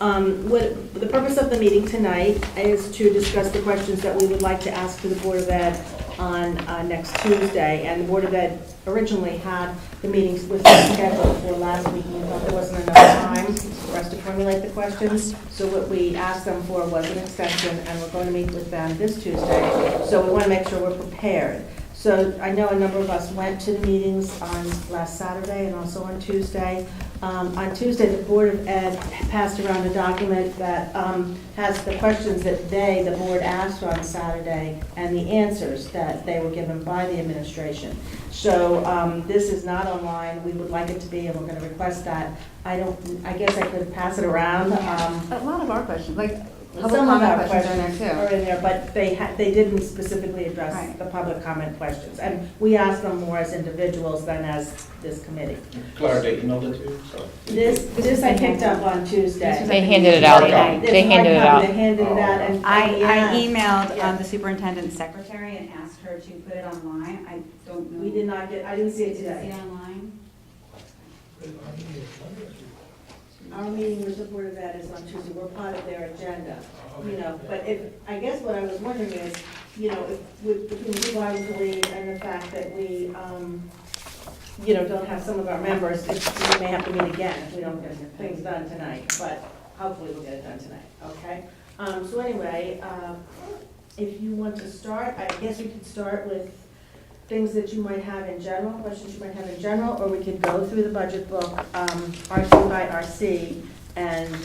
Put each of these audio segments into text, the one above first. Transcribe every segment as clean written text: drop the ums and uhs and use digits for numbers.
What the purpose of the meeting tonight is to discuss the questions that we would like to ask to the Board of Ed on next Tuesday. And the Board of Ed originally had the meetings with scheduled for last week, and we thought there wasn't enough time for us to formulate the questions. So what we asked them for was an extension, and we're going to meet with them this Tuesday. So we want to make sure we're prepared. So I know a number of us went to the meetings on last Saturday and also on Tuesday. On Tuesday, the Board of Ed passed around a document that has the questions that the board asked on Saturday and the answers that they were given by the administration. So this is not online. We would like it to be, and we're going to request that. I guess I could pass it around. A lot of our questions, like public Some of comment our questions are in questions there are in there, but they didn't specifically address Right. the public comment questions. And we asked them more as individuals than as this committee. Clara, they emailed it to you, so. This I picked up on Tuesday. They handed it out. They handed it out. They handed it out, and I yeah. emailed Yeah. the superintendent's secretary and asked her to put it online. I don't know. We did not get, I didn't see it Did you see today. it online? Our meeting with the Board of Ed is on Tuesday. We're part of their agenda, you know. But I guess what I was wondering is, you know, between the rival lead and the fact that we, you know, don't have some of our members, we may have to meet again if we don't get things done tonight. But hopefully we'll get it done tonight, okay? So anyway, if you want to start, I guess we could start with things that you might have in general, questions you might have in general, or we could go through the budget book, RC by RC, and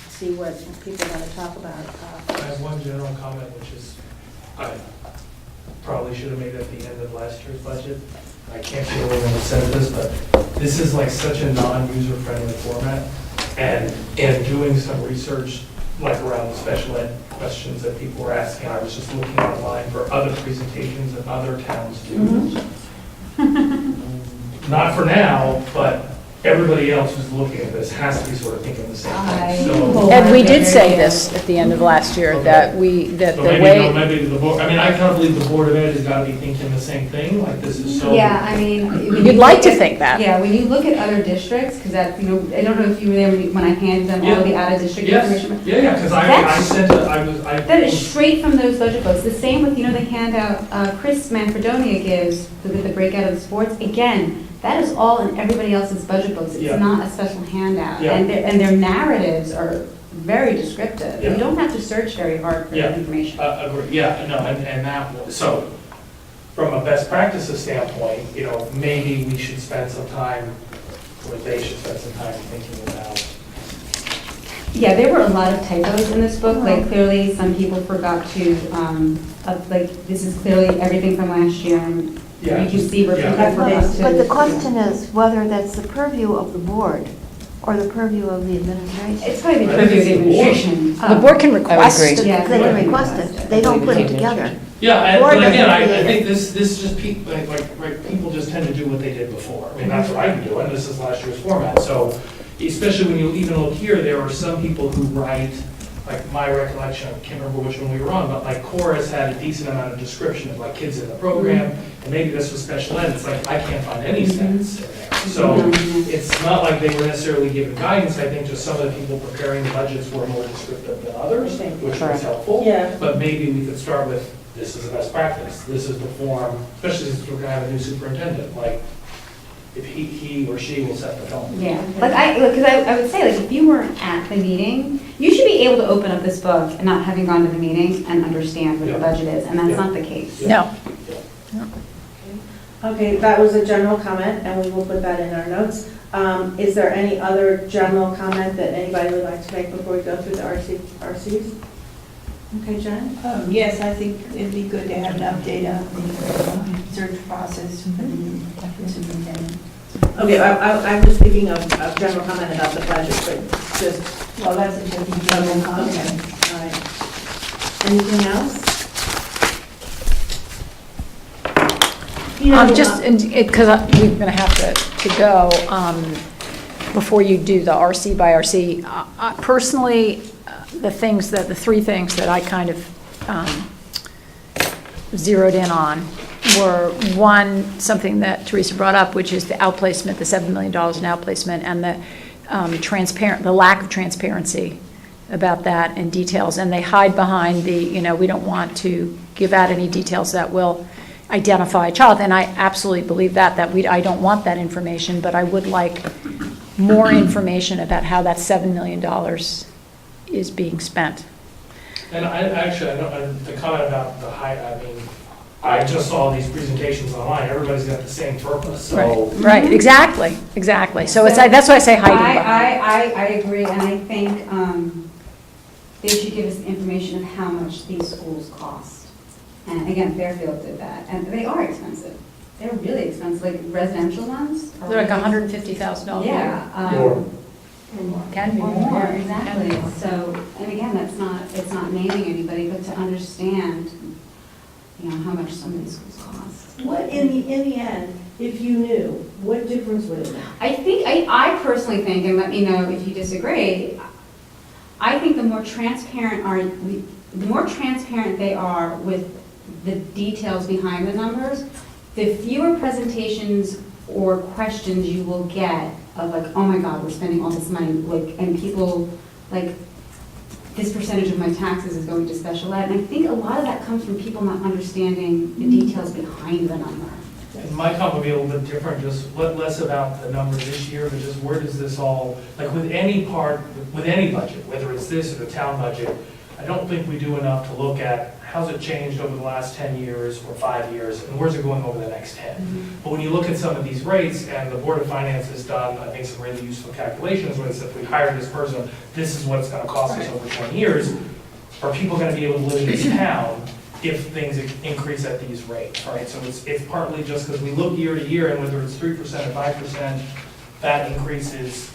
see what people want to talk about. I have one general comment, which is, I probably should have made it at the end of last year's budget. I can't feel when I said this, but this is like such a non-user friendly format. And in doing some research, like around the special ed questions that people were asking, I was just looking online for other presentations that other towns do. Not for now, but everybody else who's looking at this has to be sort of thinking the same thing. So, And we did say this at the end of last year, that so the maybe, way. maybe the board, I mean, I kind of believe the Board of Ed has got to be thinking the same thing, like this is so. Yeah, I mean. when You'd you like look to at- think that. Yeah, when you look at other districts, because that, you know, I don't know if you were there when I handed them all the out-of-district information. Yes, yeah, because I That's- sent it, That is straight from those budget books. The same with, you know, the handout Chris Manfredonia gives with the breakout of the sports. Again, that is all in everybody else's budget books. Yeah. It's not a special handout. Yeah. And their narratives are very descriptive. Yeah. You don't have to search very hard for Yeah. that information. agree, yeah, no, and that, so, from a best practices standpoint, you know, maybe we should spend some time, or they should spend some time thinking about. Yeah, there were a lot of typos in this book. Like clearly, some people forgot to, like, this is clearly everything from last year. And Yeah, you can see where yeah. people forgot to. But the question is whether that's the purview of the board or the purview of the administration. It's probably the I think purview of the it's the board. administration. The board can request. They Yeah. can request it, they don't put it together. Yeah, and, Board but again, doesn't I create think it. this just people, right, people just tend to do what they did before. I mean, that's what I'm doing, this is last year's format, so, especially when you even look here, there are some people who write, like my recollection, I can't remember which one we were on, but like Chorus had a decent amount of description of like kids in the program, and maybe this was special ed, it's like, I can't find any stats in there. So, it's not like they were necessarily given guidance, I think just some of the people preparing the budgets were more descriptive than others, which was helpful. Yeah. But maybe we could start with, this is a best practice, this is the form, especially since we're gonna have a new superintendent, like, if he or she will set the tone. Yeah, like because I would say, like, if you weren't at the meeting, you should be able to open up this book and not having gone to the meeting and understand what the Yeah. budget is, and that's Yeah. not the case. No. Okay, that was a general comment, and we will put that in our notes. Is there any other general comment that anybody would like to make before we go through the RCs? Okay, Jen? Yes, I think it'd be good to have an update on the search process for the new superintendent. Okay, I'm just thinking of a general comment about the budget, but just, Well, that's a different general okay, comment. all right. Anything else? You know, Just, because we're going to have to go, before you do the RC by RC, personally, the three things that I kind of zeroed in on were, one, something that Teresa brought up, which is the outplacement, the $7 million in outplacement, and the lack of transparency about that and details, and they hide behind the, we don't want to give out any details that will identify a child, and I absolutely believe that I don't want that information, but I would like more information about how that $7 million is being spent. And the comment about the high, I just saw these presentations online, everybody's got the same purpose, so. Right, exactly. So it's, that's why I say hiding behind. I agree, and I think they should give us the information of how much these schools cost. And again, Fairfield did that, and they are expensive. They're really expensive, like residential ones. are They're like really- $150,000. Yeah. More. Can be Or more. more, Can exactly. be more. So, and again, it's not naming anybody, but to understand, how much some of these schools cost. What, in the end, if you knew, what difference would it make? I personally think, and let me know if you disagree, I think the more transparent they are with the details behind the numbers, the fewer presentations or questions you will get of like, oh my God, we're spending all this money, like, and people, like, this percentage of my taxes is going to special ed. And I think a lot of that comes from people not understanding the details behind the number. And my comment would be a little bit different, just less about the number this year, but just where does this all, like with any budget, whether it's this or the town budget, I don't think we do enough to look at how's it changed over the last 10 years or 5 years, and where's it going over the next 10. But when you look at some of these rates, and the Board of Finance has done, I think, some really useful calculations, where it's if we hire this person, this is what it's going to cost us over 20 years, are people going to be able to live in this town if things increase at these rates, right? So it's partly just because we look year to year, and whether it's 3% or 5%, that increase is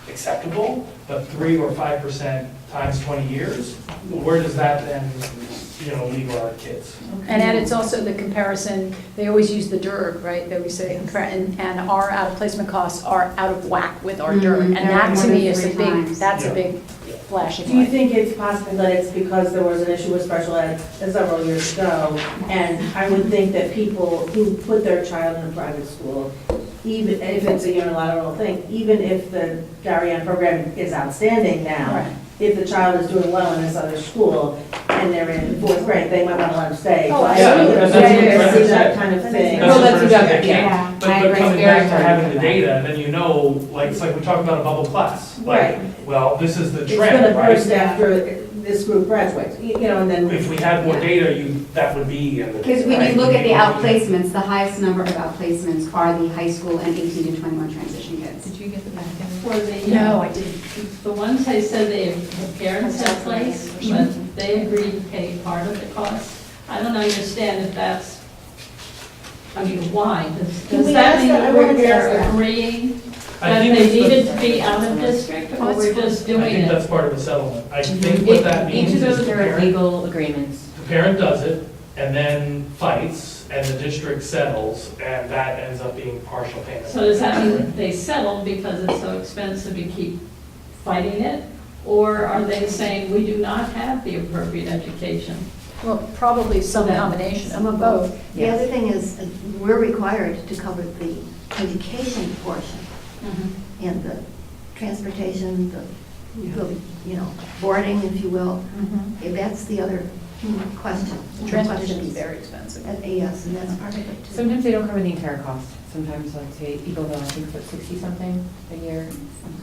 acceptable, but 3 or 5% times 20 years, where does that then, leave our kids? And Ed, it's also the comparison, they always use the DIRG, right? They always say, and our out-of-placement costs are out of whack with our DIRG. And that to me is a big flashing light. Do you think it's possible that it's because there was an issue with special ed several years ago? And I would think that people who put their child in a private school, even if it's a unilateral thing, even if the Darien program is outstanding now, Right. if the child is doing well in this other school and they're in 4th grade, they might want to let them stay. Oh, But I absolutely. don't That's see that kind of thing. That's Well, that's what I'm what saying. Yeah, But I agree. coming Very back to having the important. data, and then it's like we talked about a bubble class. Like, Right. well, this is the It's going to trend, burst right? after this group graduates, and then. If we had more data, that would be in the. Because when you look at the outplacements, the highest number of outplacements are the high school and 18 to 21 transition kids. Did you get the back end? For the, No, I didn't. the ones I said the parents had placed, but they agreed to pay part of the cost. I don't understand if that's, why? Can Does we that ask mean that? I that wanted to we're ask that. agreeing I that think they it's the- needed to be out of district, or we're just I doing think it? that's part of the settlement. I think what that means Each of is those the are parent, legal agreements. the parent does it and then fights and the district settles and that ends up being partial payment. So does that mean that they settled because it's so expensive to keep fighting it? Or are they saying we do not have the appropriate education? Well, probably some combination Some of of both. both. The other thing is, we're required to cover the education portion and the transportation, the boarding, if you will. That's the other question. Transportation is very expensive. Yes, and that's part of it too. Sometimes they don't cover the entire cost. Sometimes, like, say, Eagleville, I think, put 60-something a year.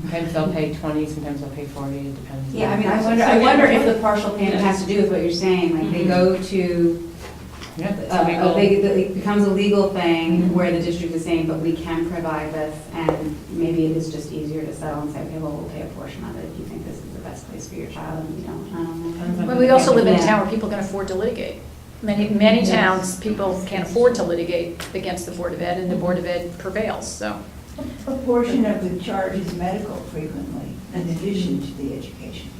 Sometimes they'll pay 20, sometimes they'll pay 40, it depends. Yeah, I wonder if the partial payment has to do with what you're saying, like they go to, Yeah, it's legal. it becomes a legal thing where the district is saying, but we can provide this, and maybe it is just easier to settle and say, okay, well, we'll pay a portion of it if you think this is the best place for your child, and we don't, I don't know. But we also live in a Yeah. town where people can afford to litigate. Many towns, people can't afford to litigate against the Board of Ed, and the Board of Ed prevails, so. A portion of the charge is medical frequently, in addition to the education.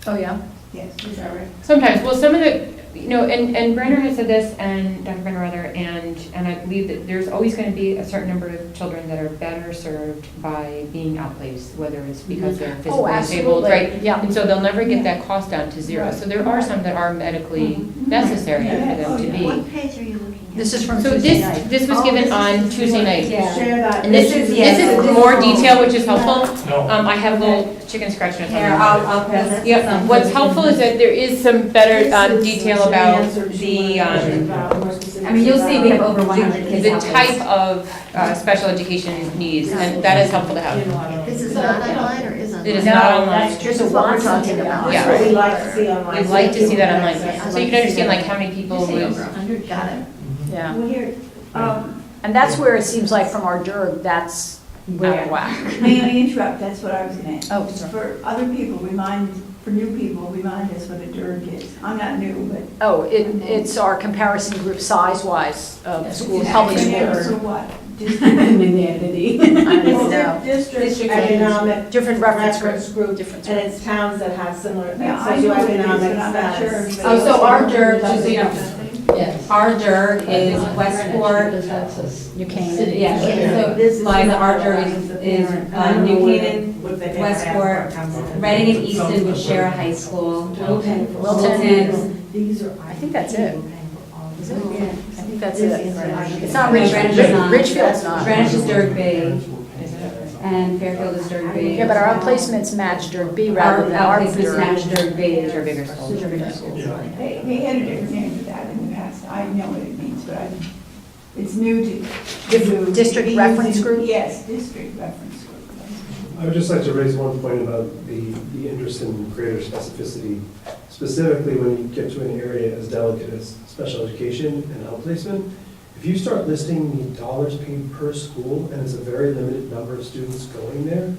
Oh, yeah? Yes. Is that right? Sometimes, well, some of the, You know, and Brenner has said this, and Dr. Brenner rather, and I believe that there's always going to be a certain number of children that are better served by being outplaced, whether it's because they're physically disabled, absolutely. right? Yeah. And so they'll never get that cost down to zero. So there are some that are medically necessary for them to be. What page are you looking at? This is from So Tuesday night. this was given on Tuesday night. Share that. And this is more detail, which is helpful. No. I have little chicken scratch notes on Here, there. I'll pass. Yeah, what's helpful is that there is some better detail about the, I mean, you'll see we have over 100 kids. the out there. type of special education needs, and that is helpful to have. This is not online or is online? It is not online. This is what we're talking about. Yeah. That's what we like to see online. We'd like to see that online, so you can understand like how many people would. Got it. Yeah. Well, here, And that's where it seems like from our DIRG, that's out of whack. may I interrupt? That's what I was going to Oh, ask. sorry. For other people, for new people, remind us what a DIRG is. I'm not new, but. Oh, it's our comparison group size-wise of schools, public schools. So what? I don't know. District economic Different reference group, different. and it's towns that have similar Yeah, I know what it is, but socioeconomic I'm not sure. status. Oh, so our DIRG, just so you know, Yes. our DIRG is Westport, You came City. in. yeah, so This is like not our what DIRG happens at is parent. I don't know New whether- Canaan, what they pay for Westport, half-hour Reading and Easton would share a high school. Wilton. Wilton. These are. I think that's it. Is it? Yeah. I think that's it. It's not No, Ridgefield. Greenwich is not. Ridgefield's not. Greenwich is DIRG B, and Fairfield is DIRG B. Yeah, but our outplacements match DIRG B Our rather than our outplacements DIRG. match DIRG B. These are bigger schools. These are bigger schools. They had a different name for that in the past. I know what it means, but it's new to. District be reference using- group? Yes, district reference group. I would just like to raise one point about the interest in greater specificity, specifically when you get to an area as delicate as special education and outplacement. If you start listing the dollars paid per school, and it's a very limited number of students going there,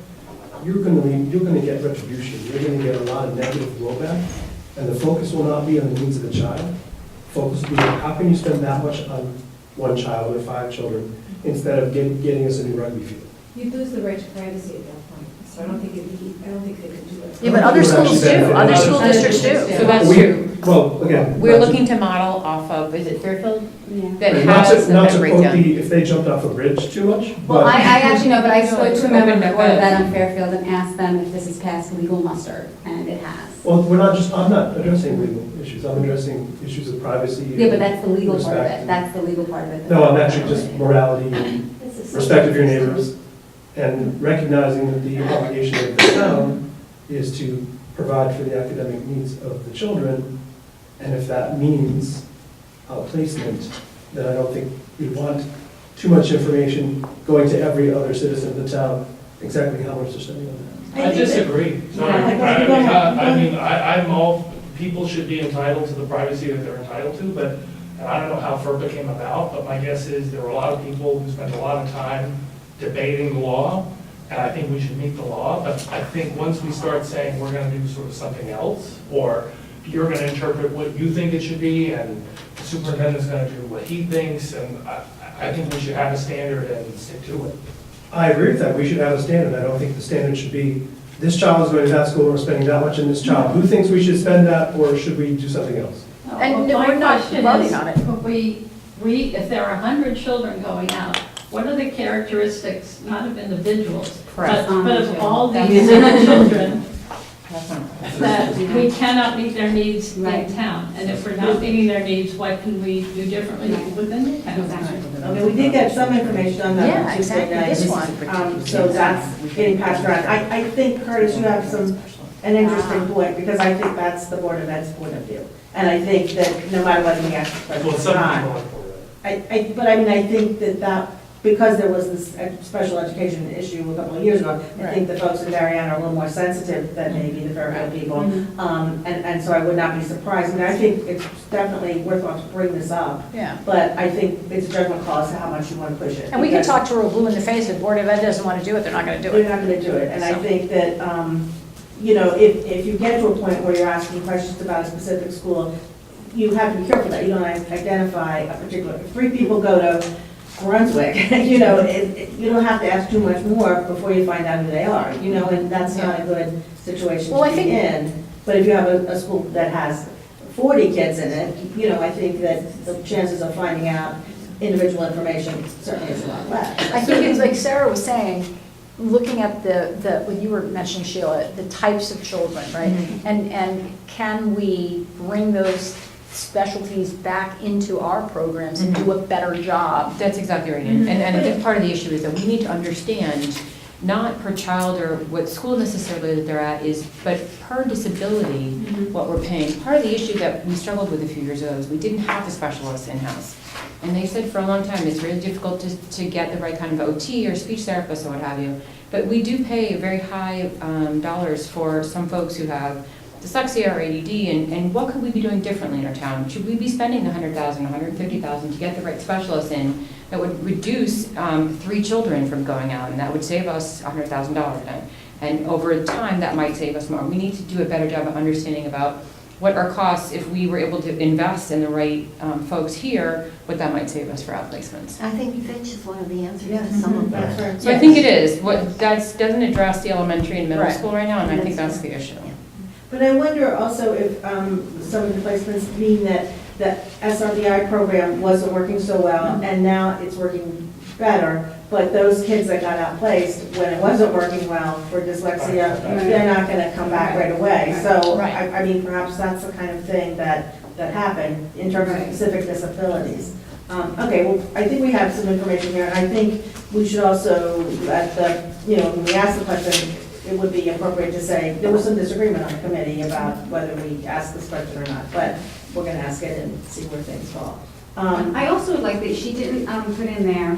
you're going to get retribution. You're going to get a lot of negative blowback, and the focus will not be on the needs of the child. Focus will be on how can you spend that much on one child or 5 children instead of getting us a new rugby field. You lose the right to privacy at that point, so I don't think they could do it. Yeah, but other schools do. Other school districts do. So that's We- true. Well, again. We're not to- looking to model off of, is it Fairfield? Yeah. That Not has to, not that to quote breakdown. if they jumped off a bridge too much, Well, but I actually know, but I spoke to a member Open before up. that on Fairfield and asked them if this has passed legal muster, and it has. well, I'm not addressing legal issues, I'm addressing issues of privacy. Yeah, but that's the legal part of respect. it, that's the legal part of it. No, I'm actually just morality and respect of your neighbors, and recognizing that the obligation of the town is to provide for the academic needs of the children, and if that means outplacement, then I don't think we want too much information going to every other citizen of the town, exactly how much they're spending on that. I disagree. Sorry. I'm all, people should be entitled to the privacy that they're entitled to, but, and I don't know how FERPA came about, but my guess is there were a lot of people who spent a lot of time debating the law, and I think we should meet the law, but I think once we start saying we're gonna do sort of something else, or you're gonna interpret what you think it should be, and the superintendent's gonna do what he thinks, and I think we should have a standard and stick to it. I agree with that, we should have a standard, I don't think the standard should be, this child is going to that school, we're spending that much in this child, who thinks we should spend that, or should we do something else? And Well, my we're not question voting is, on it. if there are 100 children going out, what are the characteristics, not of individuals, Correct. but of all these children That's not- that we cannot meet their needs Right. in town? And if we're not meeting their needs, what can we do differently within the town? Okay, we did get some information on that. Yeah, on Tuesday exactly, night. this one. So that's getting passed around. I think, Curtis, you have an interesting point, because I think that's the Board of Ed's point of view. And I think that no matter whether we ask the Well, question some or people not, are for that. but I mean, I think that because there was this special education issue a couple of years ago, I think the folks in Darien are a little more sensitive than maybe the Fairfield people. And so I would not be surprised. I mean, I think it's definitely worthwhile to bring this up, Yeah. but I think it's a judgment call as to how much you want to push it. And we can Because talk to her blue in the face, if Board of Ed doesn't want to do it, they're not going to do They're it. not going to do it. And I So- think that, if you get to a point where you're asking questions about a specific school, you have to be careful that you don't identify a particular, if 3 people go to Brunswick, you don't have to ask too much more before you find out who they are, and that's not a good situation Well, I to be think- in. But if you have a school that has 40 kids in it, you know, I think that the chances of finding out individual information certainly is a lot less. I think it's like Sarah was saying, looking at what you were mentioning, Sheila, the types of children, right? And can we bring those specialties back into our programs and do a better job? That's exactly right. And a big part of the issue is that we need to understand, not per child or what school necessarily that they're at is, but per disability, what we're paying. Part of the issue that we struggled with a few years ago is we didn't have the specialists in-house. And they said for a long time, it's really difficult to get the right kind of OT or speech therapist or what have you. But we do pay very high dollars for some folks who have dyslexia or ADD, and what could we be doing differently in our town? Should we be spending $100,000, $150,000 to get the right specialists in that would reduce 3 children from going out, and that would save us $100,000? And over time, that might save us more. We need to do a better job of understanding about what our costs, if we were able to invest in the right folks here, what that might save us for outplacements. I think Fitch is one of the answers to some of that. So I think it is. What doesn't address the elementary and middle Right. school right now, and I think that's the issue. But I wonder also if some of the placements mean that the SRBI program wasn't working so well, and now it's working better, but those kids that got outplaced when it wasn't working well for dyslexia, they're not going to come back right away. So, Right. I mean, perhaps that's the kind of thing that happened in terms of specific disabilities. Okay, well, I think we have some information here, and I think we should also, when we ask the question, it would be appropriate to say, there was some disagreement on the committee about whether we ask this question or not, but we're going to ask it and see where things fall. I also would like that she didn't put in there,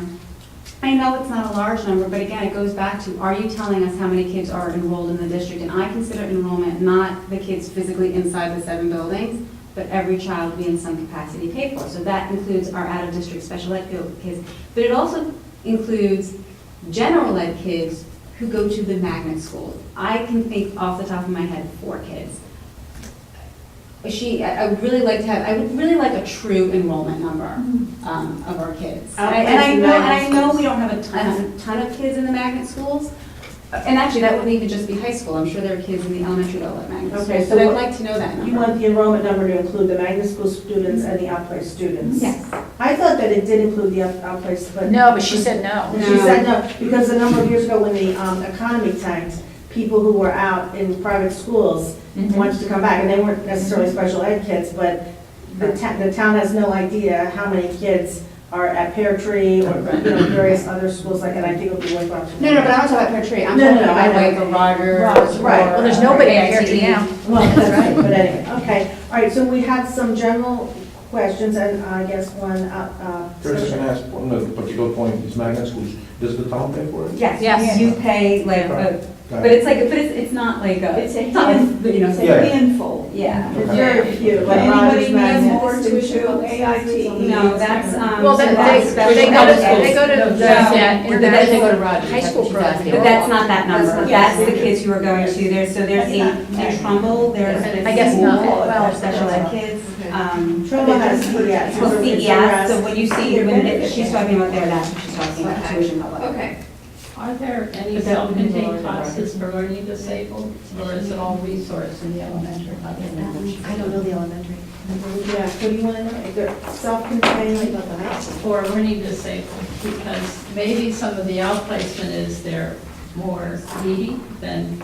I know it's not a large number, but again, it goes back to, are you telling us how many kids are enrolled in the district? And I consider enrollment not the kids physically inside the 7 buildings, but every child being in some capacity paid for. So that includes our out-of-district special ed kids, but it also includes general ed kids who go to the magnet schools. I can think off the top of my head 4 kids. I would really like a true enrollment number of our kids. And I know we don't have a ton of kids in the magnet schools. And actually, that wouldn't even just be high school. I'm sure there are kids in the elementary level at magnet schools. Okay, So I would like to know that number. You want the enrollment number to include the magnet school students and the outplaced students? Yes. I thought that it did include the outplaced, but. No, but she said no. She said no, because a number of years ago when the economy tanked, people who were out in private schools wanted to come back, and they weren't necessarily special ed kids, but the town has no idea how many kids are at Pear Tree or various other schools like, and I think it'll be Winthrop. No, but I'm not talking about Pear Tree. I'm No, talking I about know. like a Rogers. Right. Well, there's nobody at Pear Tree now. Well, that's right, but anyway, okay. All right, so we have some general questions, and I guess one. First, I can ask one particular point, these magnet schools, does the town pay for it? Yes, Yes. you pay like, but it's like, it's not like a. It's a not hand- you know, It's a Yeah. handful. Yeah. There's very few, like Anybody Rogers need Magnet. more to AIT? No, that's, Well, so they that's go special to, ed. they go to No, the international, they go to Rogers. high school program. But that's not that number. That's not- That's the kids who are going to, so there's a Trumbull, there's I guess not. well, Well, special ed kids. Trumbull has CES. Well, CES, so when you see, when she's talking about there, that's what she's talking about, tuition level. Okay. Are there any But that would be lower self-contained than classes for learning disabled, or is it all resource in the elementary? I don't know the elementary. Yeah, what do you want to know? Is there self-contained about the high school? For learning disabled, because maybe some of the outplacement is they're more needy than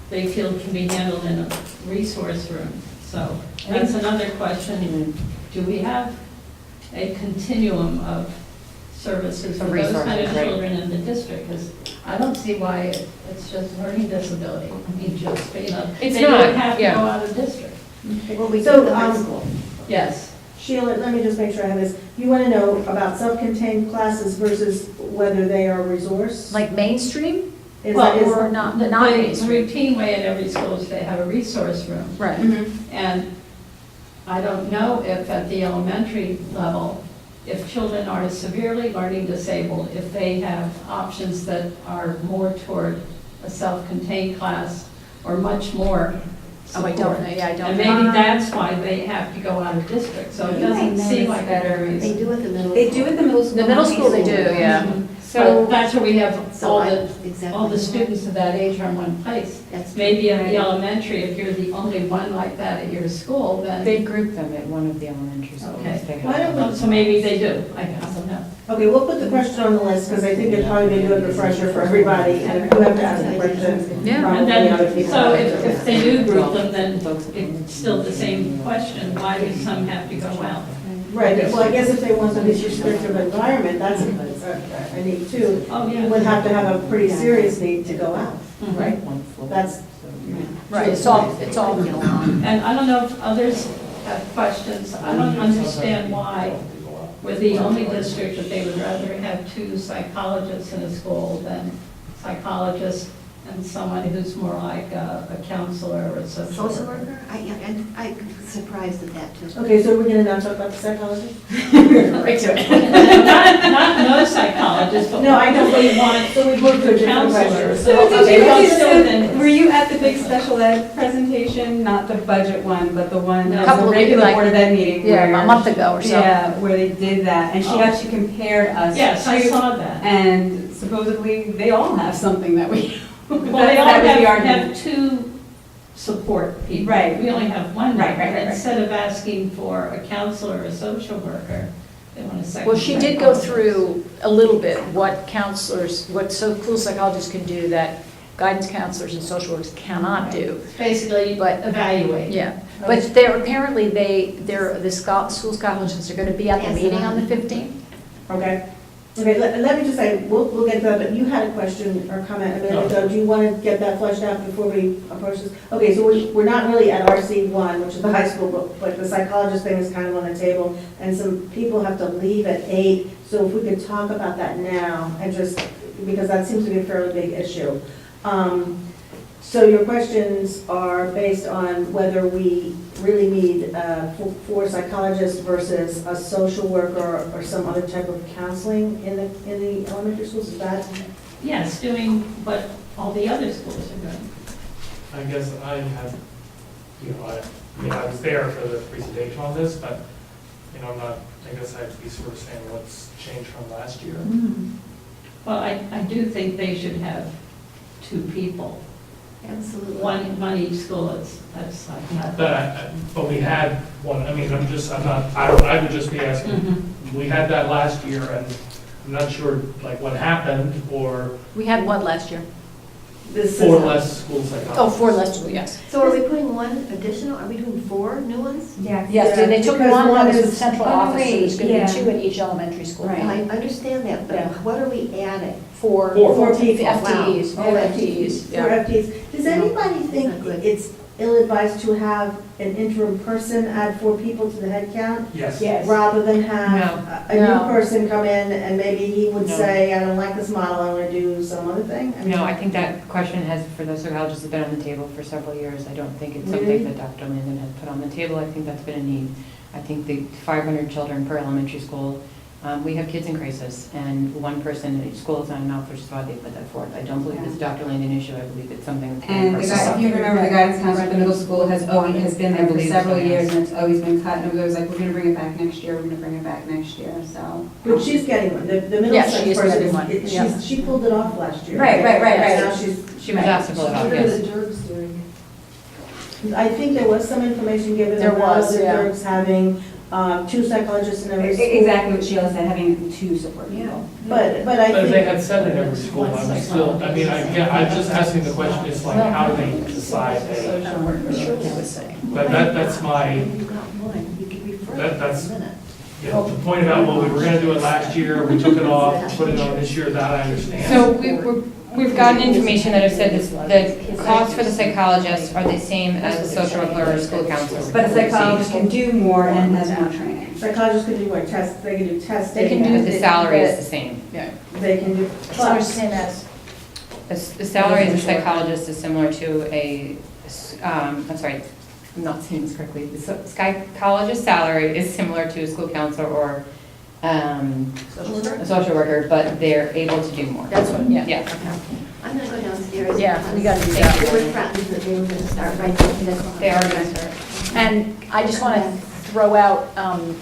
they feel can be handled in a resource room. So that's another question. Do we have a continuum of services for those kind of Resources, right. children in the district? Because I don't see why it's just learning disability. I mean, just, It's they not, don't have to go yeah. out of district. Well, we So, do the high school. Yes. Sheila, let me just make sure I have this. You want to know about self-contained classes versus whether they are a resource? Like mainstream? Is Well, that- is- Or not, The not the mainstream? routine way at every school is they have a resource room. Right. And I don't know if at the elementary level, if children are severely learning disabled, if they have options that are more toward a self-contained class or much more Oh, I support. don't know, yeah, I don't And know. maybe that's why they have to go out of district, so it doesn't seem like a better They reason. do at the middle. They do at the middle school. The middle school they do, yeah. But that's where we have So all I- the, exactly. all the students of that age are in one place. That's Maybe at the elementary, if you're the only one like that at your school, then. They group them at one of the elementary schools. Okay. They Why have- don't we- So maybe they do, I don't know. Okay, we'll put the question on the list, because I think it'd probably be a good refresher for everybody, and if you have to ask the question, Yeah. probably And other then, people. so have to. if they do group them, then it's still the same question, why do some have to go out? Right, well, I guess if they want this restrictive environment, that's a need too. Oh, You yeah. would have to have a pretty serious need to go out, Mhm. right? That's, Right, it's all, And I don't know if others have questions, I don't understand why we're the only district that they would rather have 2 psychologists in a school than psychologists and someone who's more like a counselor or a social Social worker. worker? I'm surprised at that too. okay, so we're gonna now talk about the psychology? right to it. Not no psychologist, but No, I know, we want so we moved to a different counselors. question. So did Okay, you, well, so were you at the big special ed presentation, not the budget one, but the one, No. that was Couple a of regular like- Board of Ed meeting? Yeah, where- a month ago or so. Yeah, where they did that, and she Oh. actually compared us. Yes, I to- saw that. And supposedly, they all have something that we. Well, they all that was the argument. have 2 support people. Right. We only have one. Right, right, right. Instead of asking for a counselor or a social worker, they want a second. Well, she did go psychologist. through a little bit what counselors, what school psychologists can do that guidance counselors and social workers cannot do. Basically, But- evaluate. Yeah, but they're, apparently the school psychologists are going to be at the Yes, meeting on the 15th. Okay, okay, let me just say, we'll get to that, but you had a question or comment a minute ago. Do you want to get that fleshed out before we approach this? Okay, so we're not really at RC1, which is the high school, but the psychologist thing is kind of on the table, and some people have to leave at 8, so if we could talk about that now, and just, because that seems to be a fairly big issue. So your questions are based on whether we really need 4 psychologists versus a social worker or some other type of counseling in the elementary schools, is that? Yes, doing what all the other schools are doing. I guess I have, I was there for the presentation on this, but, I'm not, I guess I'd be sort of saying what's changed from last year. Well, I do think they should have 2 people. Absolutely. One each school, that's like that. But we had one, I would just be asking, we had that last year, and I'm not sure, like, what happened, or We had one last year. This for is- less school psychologists. Oh, 4 last year, yes. So are we putting 1 additional, are we doing 4 new ones? Yeah. Yes, Yeah, they took because one that one was is- with central Oh, office, so there's wait, going to yeah. be 2 at each elementary school. Right. I understand that, but Yeah. what are we adding? For Four people. FTEs, Wow. all Oh, FTEs, For yeah. FTEs. Does anybody think Not good. it's ill-advised to have an interim person add 4 people to the head count? Yes. Rather than have a No. new person come in and maybe he would No. say, I don't like this model, I want to do some other thing? I mean, No, I think that question has, for the psychologists, has been on the table for several years. I don't think it's Really? something that Dr. Landon has put on the table. I think that's been a need. I think the 500 children per elementary school, we have kids in crisis, and 1 person in each school is not enough, which is why they put that forth. I don't believe it's a Dr. Landon issue. I believe it's something that's And the personal. if you remember, the guidance counselor at the middle school has been there for several years, and it's always been cut, and it was always like, we're gonna bring it back next year, we're gonna bring it back next year, so. But she's getting one, the middle Yeah, she sex is person, getting one, is- yeah. she pulled it off last year. Right. Now she's, She was asked to pull it off, yes. I think there was some information given There about was, other yeah. districts having 2 psychologists in every school. Exactly what Sheila said, having 2 support people. But I But if they think, had 7 in every school, I would still, I'm just asking the question, is like, how do they decide they, but that's my, You got 1, you can refer to that's- in a minute. the point about, well, we were gonna do it last year, we took it off, put it on this year, that I understand. So we've gotten information that have said this, the costs for the psychologists are the same as the social worker or school counselor. But a psychologist can do more and has more training. psychologists can do what, tests, they can do testing. They can do But the salary is the same. They can do, So it's the same as. The salary of a psychologist is similar to I'm sorry, I'm not saying this correctly. The psychologist salary is similar to a school counselor or a social worker, but they're able to do more. That's what, yeah. Yeah. I'm gonna go downstairs. Yeah, we gotta do because that. They were threatened that they were gonna start right after the clock. They are going to start. And I just want to throw out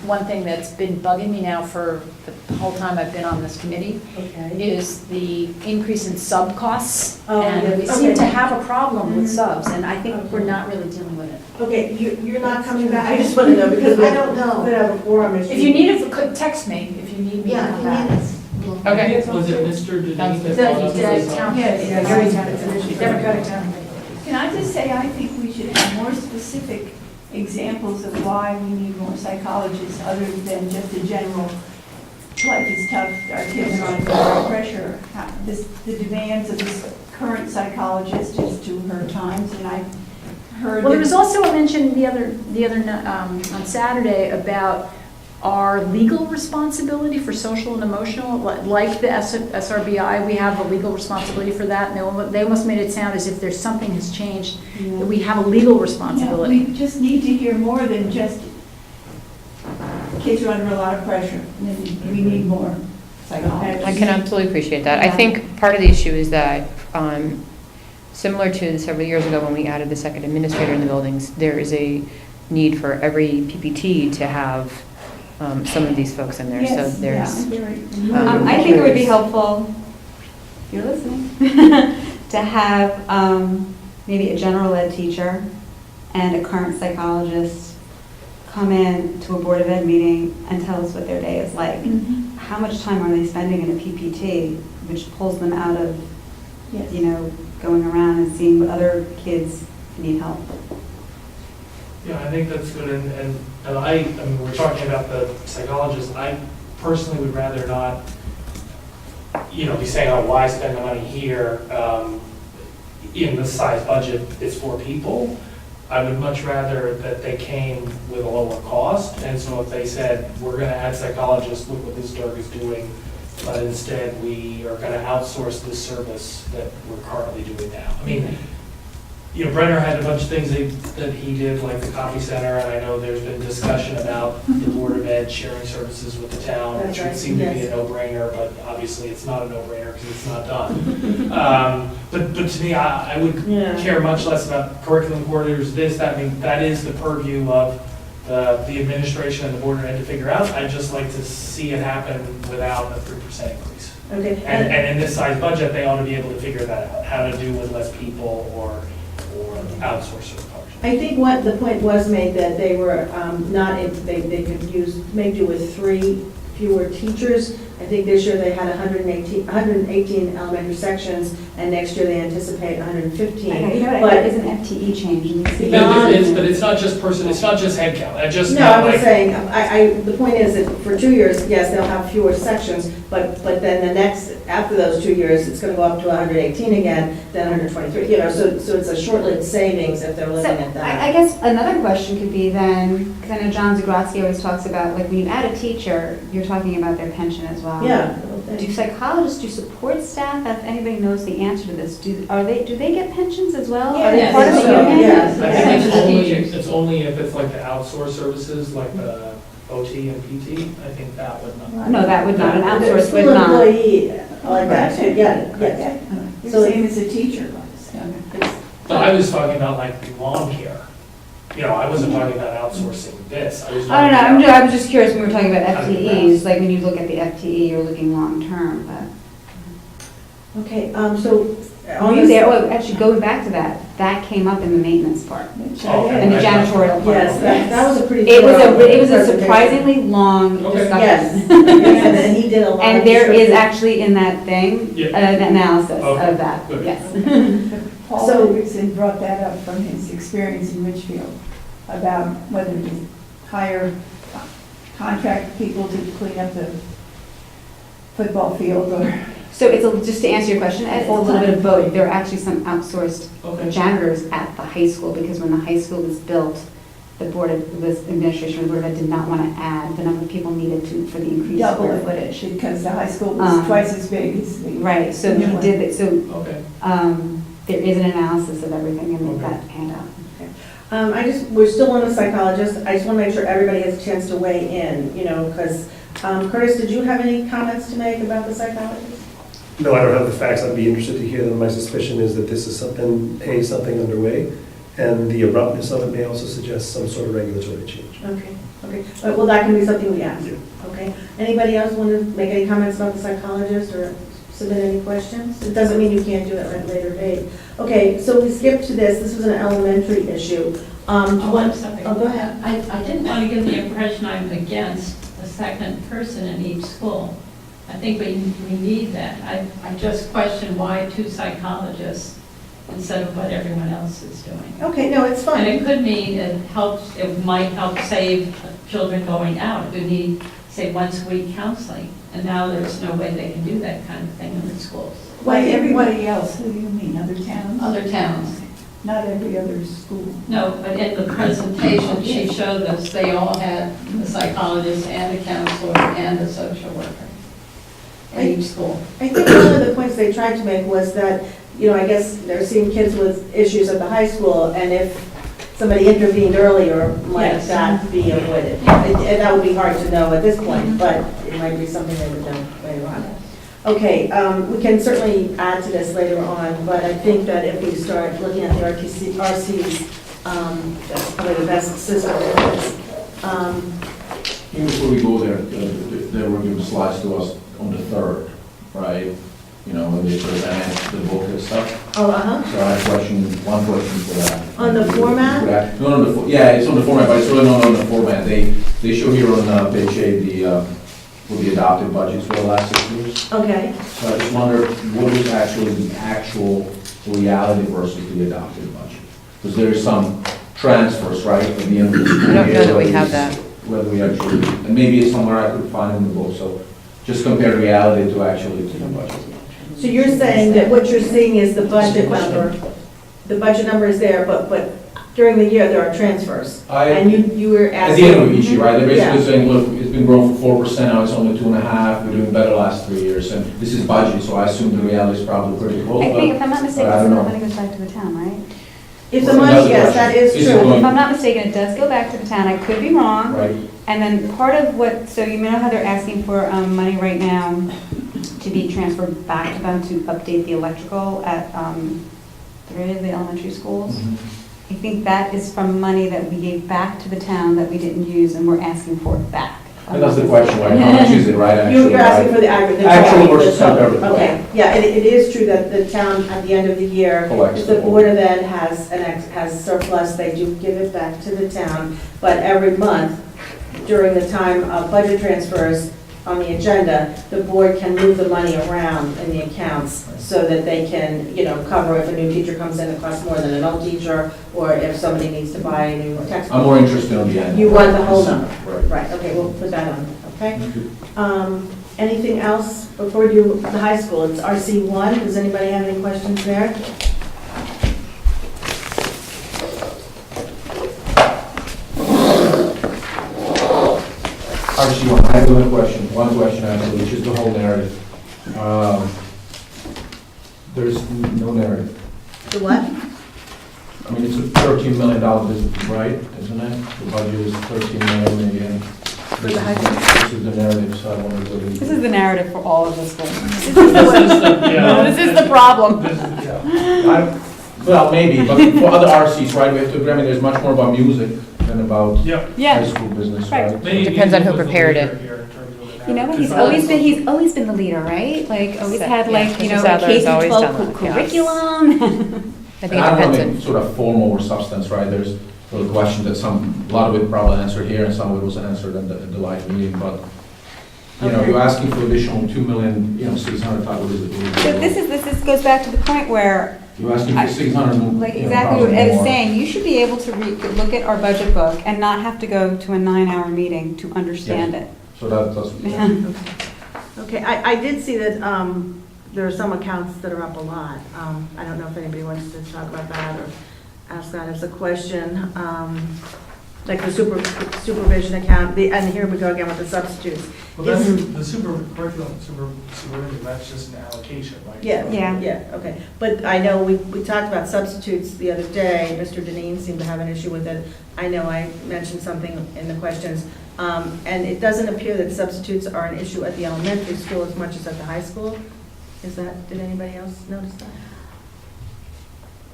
one thing that's been bugging me now for the whole time I've been on this committee, Okay. is the increase in sub costs. Oh, And we yes. seem to Okay. have a problem with subs, and I think we're not really dealing with it. Okay, you're not coming back, I just want to know, because we I don't know. could have a forum issue. If you need it, could text me if you need me to Yeah, come can back. you just- Okay. Was it Mr. Denise that It's brought up a this? town, Yes. yeah, very Democratic town. Can I just say, I think we should have more specific examples of why we need more psychologists other than just a general, life is tough, our kids are under pressure. The demands of this current psychologist is to her times, and I heard. Well, there was that- also a mention on Saturday about our legal responsibility for social and emotional, like the SRBI, we have a legal responsibility for that, and they almost made it sound as if there's something has changed, that we have a legal Yeah, responsibility. we just need to hear more than just kids are under a lot of pressure, and we need more psychologists. I can absolutely appreciate that. I think part of the issue is that, similar to several years ago when we added the second administrator in the buildings, there is a need for every PPT to have some of these folks in there. So Yes, yeah, there's, I'm very- I think it would be helpful, if you're listening, to have maybe a general ed teacher and a current psychologist come in to a Board of Ed meeting and tell us what their day is like. Mhm. How much time are they spending in a PPT, which pulls them out of, Yes. going around and seeing what other kids need help. Yeah, I think that's good, and I mean, we're talking about the psychologist, I personally would rather not, be saying, oh, why spend the money here, in this size budget, it's 4 people. I would much rather that they came with a lower cost, and so if they said, we're gonna add psychologists, look what this Dirk is doing, but instead we are gonna outsource this service that we're currently doing now. I mean, Brenner had a bunch of things that he did, like the coffee center, and I know there's been discussion about the Board of Ed sharing services with the town, That's which would right, seem to be yes. a no-brainer, but obviously it's not a no-brainer because it's not done. But to me, I would Yeah. care much less about curriculum coordinators, this, that, I mean, that is the purview of the administration and the Board of Ed to figure out. I'd just like to see it happen without a 3% increase. Okay, And in this size budget, they ought to be able to figure that out, how to do with less people or outsource certain functions. I think what the point was made that they were they could make do with 3 fewer teachers. I think this year they had 118 elementary sections, and next year they anticipate 115. But It's an FTE change. and it's- But it's not just it's not just headcount, I just. No, I'm just saying, the point is that for 2 years, yes, they'll have fewer sections, but then the next, after those 2 years, it's going to go up to 118 again, then 123, so it's a short-lived savings if they're So looking at that. I guess another question could be then, because I know John Zagrodzky always talks about, like, when you add a teacher, you're talking about their pension as well. Yeah. Do psychologists, do support staff, if anybody knows the answer to this, do they get pensions as well? Are they Yes. part of the So, union? yes. I think Teachers. it's only if it's like the outsourced services, like the OT and PT, I think that would not. No, that would not, an outsource would School not. employee, like that, too, yeah, yes. The So- same as a teacher. But I was talking about like lawn care. I wasn't talking about outsourcing this, I was I don't talking know, about. I was just curious when we were talking about How do you FTEs, like when you look at the FTE, you're looking long-term, but. Okay, so. Were you there, well, actually, going back to that came up in the maintenance part, Okay. and the janitorial part. Yes, that was a pretty. It was thorough it was a presentation. surprisingly long Okay. discussion. Yes, and he did a lot. And of there is descriptive- actually in that thing, Yeah. an analysis Okay. of that, Good. yes. Paul So- Hendrickson brought that up from his experience in Richfield, about whether to hire contract people to clean up the football field or. So just to answer your question, it's a little bit of both. There are actually some outsourced Okay. janitors at the high school, because when the high school was built, the administration of the Board of Ed did not want to add the number of people needed for the increased Double square it, footage. because the high school was twice as big as the. Right, so he did it, so Okay. there is an analysis of everything in Okay. that handout. we're still on the psychologist. I just want to make sure everybody has a chance to weigh in, because, Curtis, did you have any comments to make about the psychologist? No, I don't have the facts. I'd be interested to hear them. My suspicion is that this is something underway, And the abruptness of it may also suggest some sort of regulatory change. Okay, okay. Well, that can be something we ask. Okay. Anybody else want to make any comments about the psychologist or submit any questions? It doesn't mean you can't do it at a later date. Okay, so we skipped to this. This was an elementary issue. One second. Oh, go ahead. I didn't want to give the impression I'm against a second person in each school. I think we need that. I just question why 2 psychologists instead of what everyone else is doing. Okay, no, it's And fine. it could mean it might help save children going out who need, say, once a week counseling. And now there's no way they can do that kind of thing in the schools. Like everybody else, who do you mean, other towns? Other towns. Not every other school. No, but in the presentation, she showed us they all had a psychologist and a counselor and a social worker in each school. I think one of the points they tried to make was that, I guess they're seeing kids with issues at the high school, and if somebody intervened earlier, might Yes. that be avoided? And that would be hard to know at this point, but it might be something they would know later on. Okay, we can certainly add to this later on, but I think that if we start looking at the RCs, that's probably the best system for this. Even before we go there, they were giving slides to us on the 3rd, right? When they present the book and stuff. Oh, uh-huh. So I have one question for that. On the format? No, yeah, it's on the format, but it's really not on the format. They show here on page 8 the adopted budgets for the last 6 years. Okay. So I just wonder, what is actually the actual reality versus the adopted budget? Because there is some transfers, right, at the end of the school year. I don't know that we have that. Whether we actually, and maybe it's somewhere I could find in the book, so just compare reality to actually to the budget. So you're saying that what you're seeing is the budget number. The budget number is there, but during the year, there are transfers. And you were At asking. the end of each year, right, they're basically Yeah. saying, look, it's been growing for 4%, now it's only 2.5%, we're doing better the last 3 years, and this is budget, so I assume the reality is probably pretty close, I think, if but I'm not mistaken, I some don't of the know. money goes back to the town, right? If the Well, money, another yes, that question. is Is it true. going- If I'm not mistaken, it does go back to the town. I could be wrong. right, And then part of what, so you know how they're asking for money right now to be transferred back to them to update the electrical at 3 of the elementary schools? I think that is from money that we gave back to the town that we didn't use, and we're asking for it back. and that's the question, right, how much is it, right, actually, You're asking right? for the aggregate. Actual total, versus the total. comparative. Okay, yeah, it is true that the town, at the end of the year, Collects if the the Board of Ed has surplus, they do give it back to the town, but every month, during the time of budget transfers on the agenda, the board can move the money around in the accounts so that they can, cover if a new teacher comes in that costs more than an old teacher, or if somebody needs to buy a new textbook. I'm more interested in the end. You want the whole number? Right. Right, okay, we'll put that on, okay? Anything else before we do the high school? It's RC1, does anybody have any questions there? RC1, I have one question actually, which is the whole narrative. There's no narrative. The what? I mean, it's a $13 million business, right, isn't it? The budget is $13 million again. the high school? This is the narrative, so I wanted to. This is the narrative for all of the schools. This is the problem. Well, maybe, but for other RCs, right, we have to agree, I mean, there's much more about music than about Yep. high school business, Right. right? Maybe Depends on who was the prepared leader it. here in terms of the You know what, narrative. he's always been the leader, right? Like, always had Yeah, like, Mrs. a Adler's always done K-12 that, yes. curriculum. I think And it I don't depends know, on. maybe sort of formal or substance, right, there's a question that a lot of it probably answered here, and some of it was answered in the live meeting, but, Okay. you're asking for additional 2,600,000, what is it? But this goes back to the point where, You're asking for 600. like exactly what Ed is more. saying, you should be able to look at our budget book and not have to go to a 9-hour meeting to understand it. So that's. Yeah. Okay, I did see that there are some accounts that are up a lot. I don't know if anybody wants to talk about that or ask that as a question. Like the supervision account, and here we go again with the substitutes. Well, that's the super curriculum, supervision, that's just an allocation, right? Yeah, So- Yeah. okay. But I know we talked about substitutes the other day. Mr. Deneen seemed to have an issue with it. I know I mentioned something in the questions. And it doesn't appear that substitutes are an issue at the elementary school as much as at the high school. Did anybody else notice that?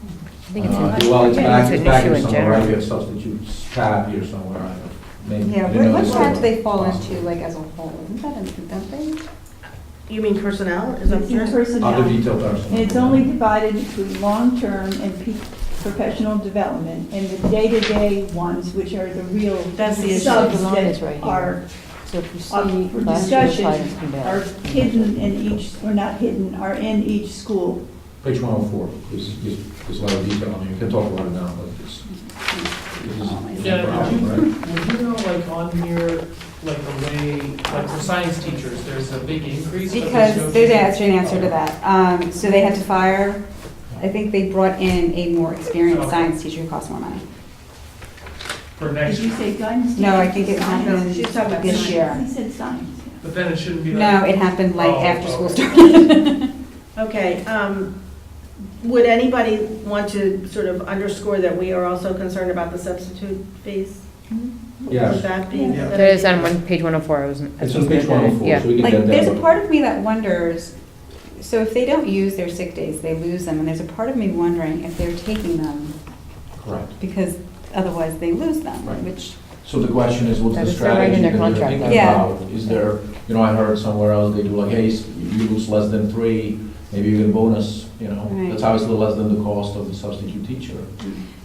I think it's an Well, it's back issue here in somewhere, right? general. We have substitutes tab here somewhere. I don't- maybe- I Yeah, didn't know what this tab was do they fall possible. into, like, as a whole? Isn't that, don't they? You mean personnel? Is that what It's you're in saying? personnel. Other detailed person. And it's only divided between long-term and professional development, and the day-to-day ones, which are the real That's the issue. subs The line is that right here. are So if you up see for last year's discussion, items come down. are hidden in each, or not hidden, are in each school. Page 104, there's a lot of detail on here. You can talk about it now, but this is Yeah, a problem, right? Would you know, like, on here, like, the way, like, for science teachers, there's a big increase, but there's no... Because there's actually an answer to that. So they had to fire, I think they brought in a more experienced Okay. science teacher who cost more money. For next Did you year, say guidance? No, I think it happened she's talking about this science. year. He said science. but then it shouldn't be No, like... it happened like Oh, after school okay. started. Okay, would anybody want to sort of underscore that we are also concerned about the substitute fees? Yes. Would that be? Yeah. There is on page 104, I wasn't. It's on page 104, Yeah. so we can Like, get there's a that. part of me that wonders, so if they don't use their sick days, they lose them, and there's a part of me wondering if they're taking them Correct. because otherwise they lose them, Right. which, So the question is, what's That the is their right strategy in that their they're contract, thinking though. Yeah. about? Is there, I heard somewhere else, they do like, hey, you lose less than 3, maybe you get a bonus, Right. That's obviously less than the cost of the substitute teacher.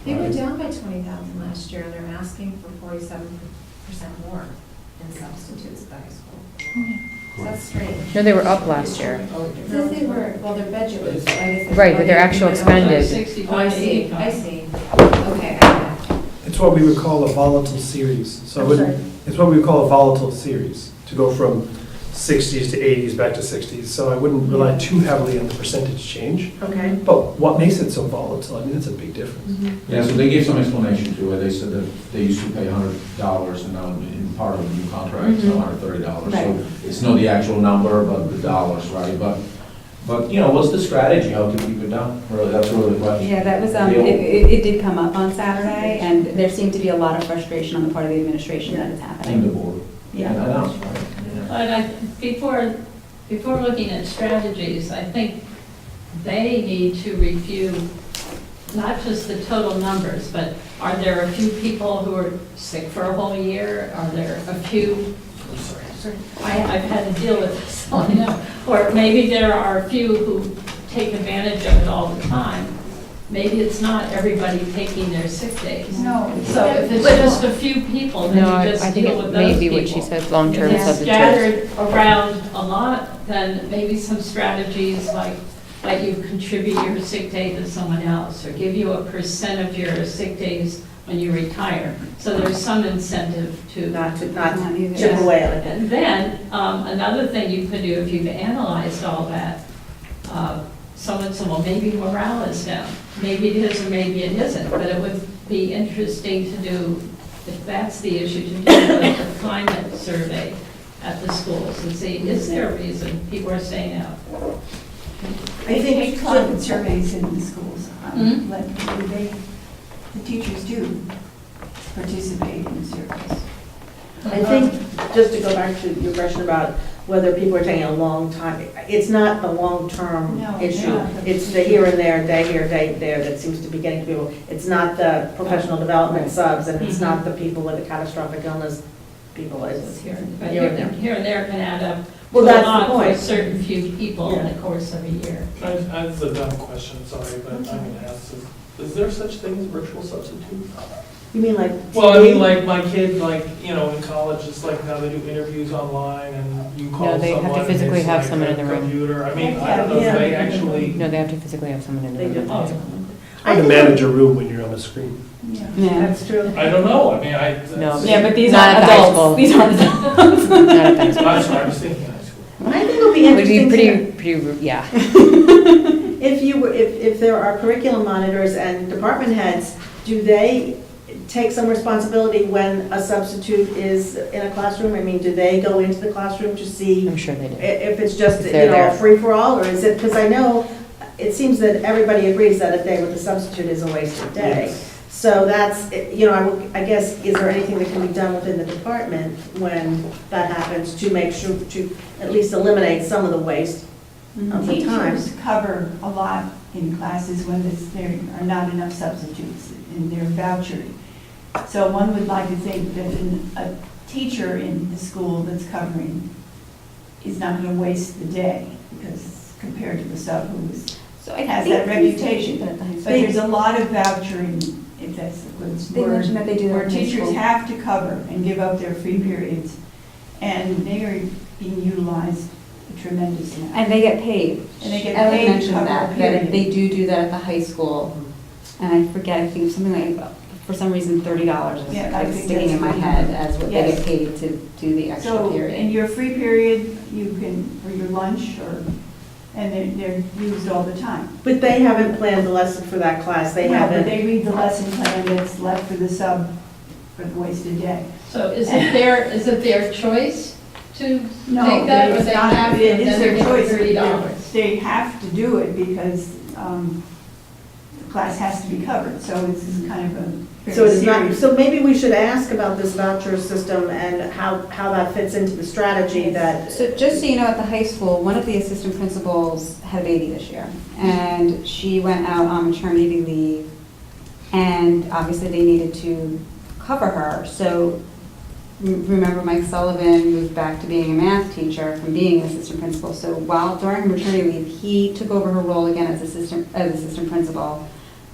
They were Right. down by 20,000 last year, and they're asking for 47% more in substitutes at the high school. So that's strange. No, they were up last year. It says they were, well, their budget was, I guess. Right, but their actual expended. Oh, I see, I see. Okay, I got it. It's what we would call a volatile series. So I'm sorry. it's what we would call a volatile series, to go from 60s to 80s back to 60s. So I wouldn't rely too heavily on the percentage change. Okay. But what makes it so volatile? I mean, it's a big difference. Yeah, so they gave some explanation to it. They said that they used to pay $100 and now in part of the new contract, it's now $130. Right. So it's not the actual number, but the dollars, right? But what's the strategy, how to keep it down? Really, that's really the question. yeah, that was, it did come up on Saturday, and there seemed to be a lot of frustration on the part of the administration that it's In the happening. board. Yeah. And I know, right? Yeah. But before looking at strategies, I think they need to review not just the total numbers, but are there a few people who are sick for a whole year? Are there a few, I've had to deal with this, so I know. Or maybe there are a few who take advantage of it all the time. Maybe it's not everybody taking their sick days. No. So if it's just a few people, then No, you I just think deal it with may those be what she people. said, long-term If it's substitutes. scattered around a lot, then maybe some strategies like let you contribute your sick day to someone else, or give you a percent of your sick days when you retire. So there's some incentive to. Not Not either. chip away at it. And then, another thing you could do, if you've analyzed all that, someone said, well, maybe morale is down. Maybe it is, or maybe it isn't, but it would be interesting to do, if that's the issue, to do a climate survey at the schools and see, is there a reason people are staying out? I They think take climate surveys in the schools. Hmm? The teachers do participate in surveys. I think, just to go back to your question about whether people are taking a long time, it's not the long-term No, issue. no. It's the here and there, day here, day there that seems to be getting to people. It's not the professional development subs, and it's not the people with a catastrophic illness people. It's It's here, but here and there. here and there can add up Well, to a that's the lot for a point. certain few people in the course of a year. I have a dumb question, sorry, but I'm going to ask this. Is there such thing as virtual substitute? You mean like? Well, I TV? mean, like, my kid, like, in college, it's like now they do interviews online, and you call No, someone. they have to and physically it's have like someone a in the room. Computer, I mean, I don't know if they actually, No, they have to physically have someone in the They room. do. oh, I Hard to think- manage a room when you're on the screen. Yeah. That's true. I don't know, I mean, No. Yeah, but these Not aren't at the high adults. school. These aren't adults. Not at that school. That's what I was thinking, high school. I think it would be It would be interesting to pretty, yeah. if there are curriculum monitors and department heads, do they take some responsibility when a substitute is in a classroom? I mean, do they go into the classroom to see I'm sure they do. if it's just, If they're a there. free-for-all, or is it, because I know, it seems that everybody agrees that a day with a substitute is a wasted day. So that's, I guess, is there anything that can be done within the department when that happens to make sure, to at least eliminate some of the waste of the time? Teachers cover a lot in classes when there are not enough substitutes and they're vouchered. So one would like to think that a teacher in the school that's covering is not going to waste the day, because compared to the sub who has that reputation. But there's a lot of vouchering, if that's the good They word, mentioned that they do that where in high teachers school. have to cover and give up their free periods, and they are being utilized a tremendous amount. And they get paid. And they get Ellen paid to mentioned cover a that period. they do that at the high school. And I forget, I think it was something like, for some reason, $30 is Yeah, I like think sticking in that's my the head number. as what they Yes. get paid to do the extra So, in period. your free period, you can, or your lunch, and they're used all the time. But they haven't planned the lesson for that class, they No, but haven't. they read the lesson plan that's left for the sub for the wasted day. So is it their choice to No, take that, or it's they not, have to, it is then their they're choice. getting $30? They have to do it because the class has to be covered, so it's kind of a So very it is not, serious. so maybe we should ask about this voucher system and how that fits into the strategy that. So just so you know, at the high school, one of the assistant principals had a baby this year. And she went out on maternity leave, and obviously they needed to cover her. So remember, Mike Sullivan moved back to being a math teacher from being an assistant principal. So during her maternity leave, he took over her role again as assistant principal.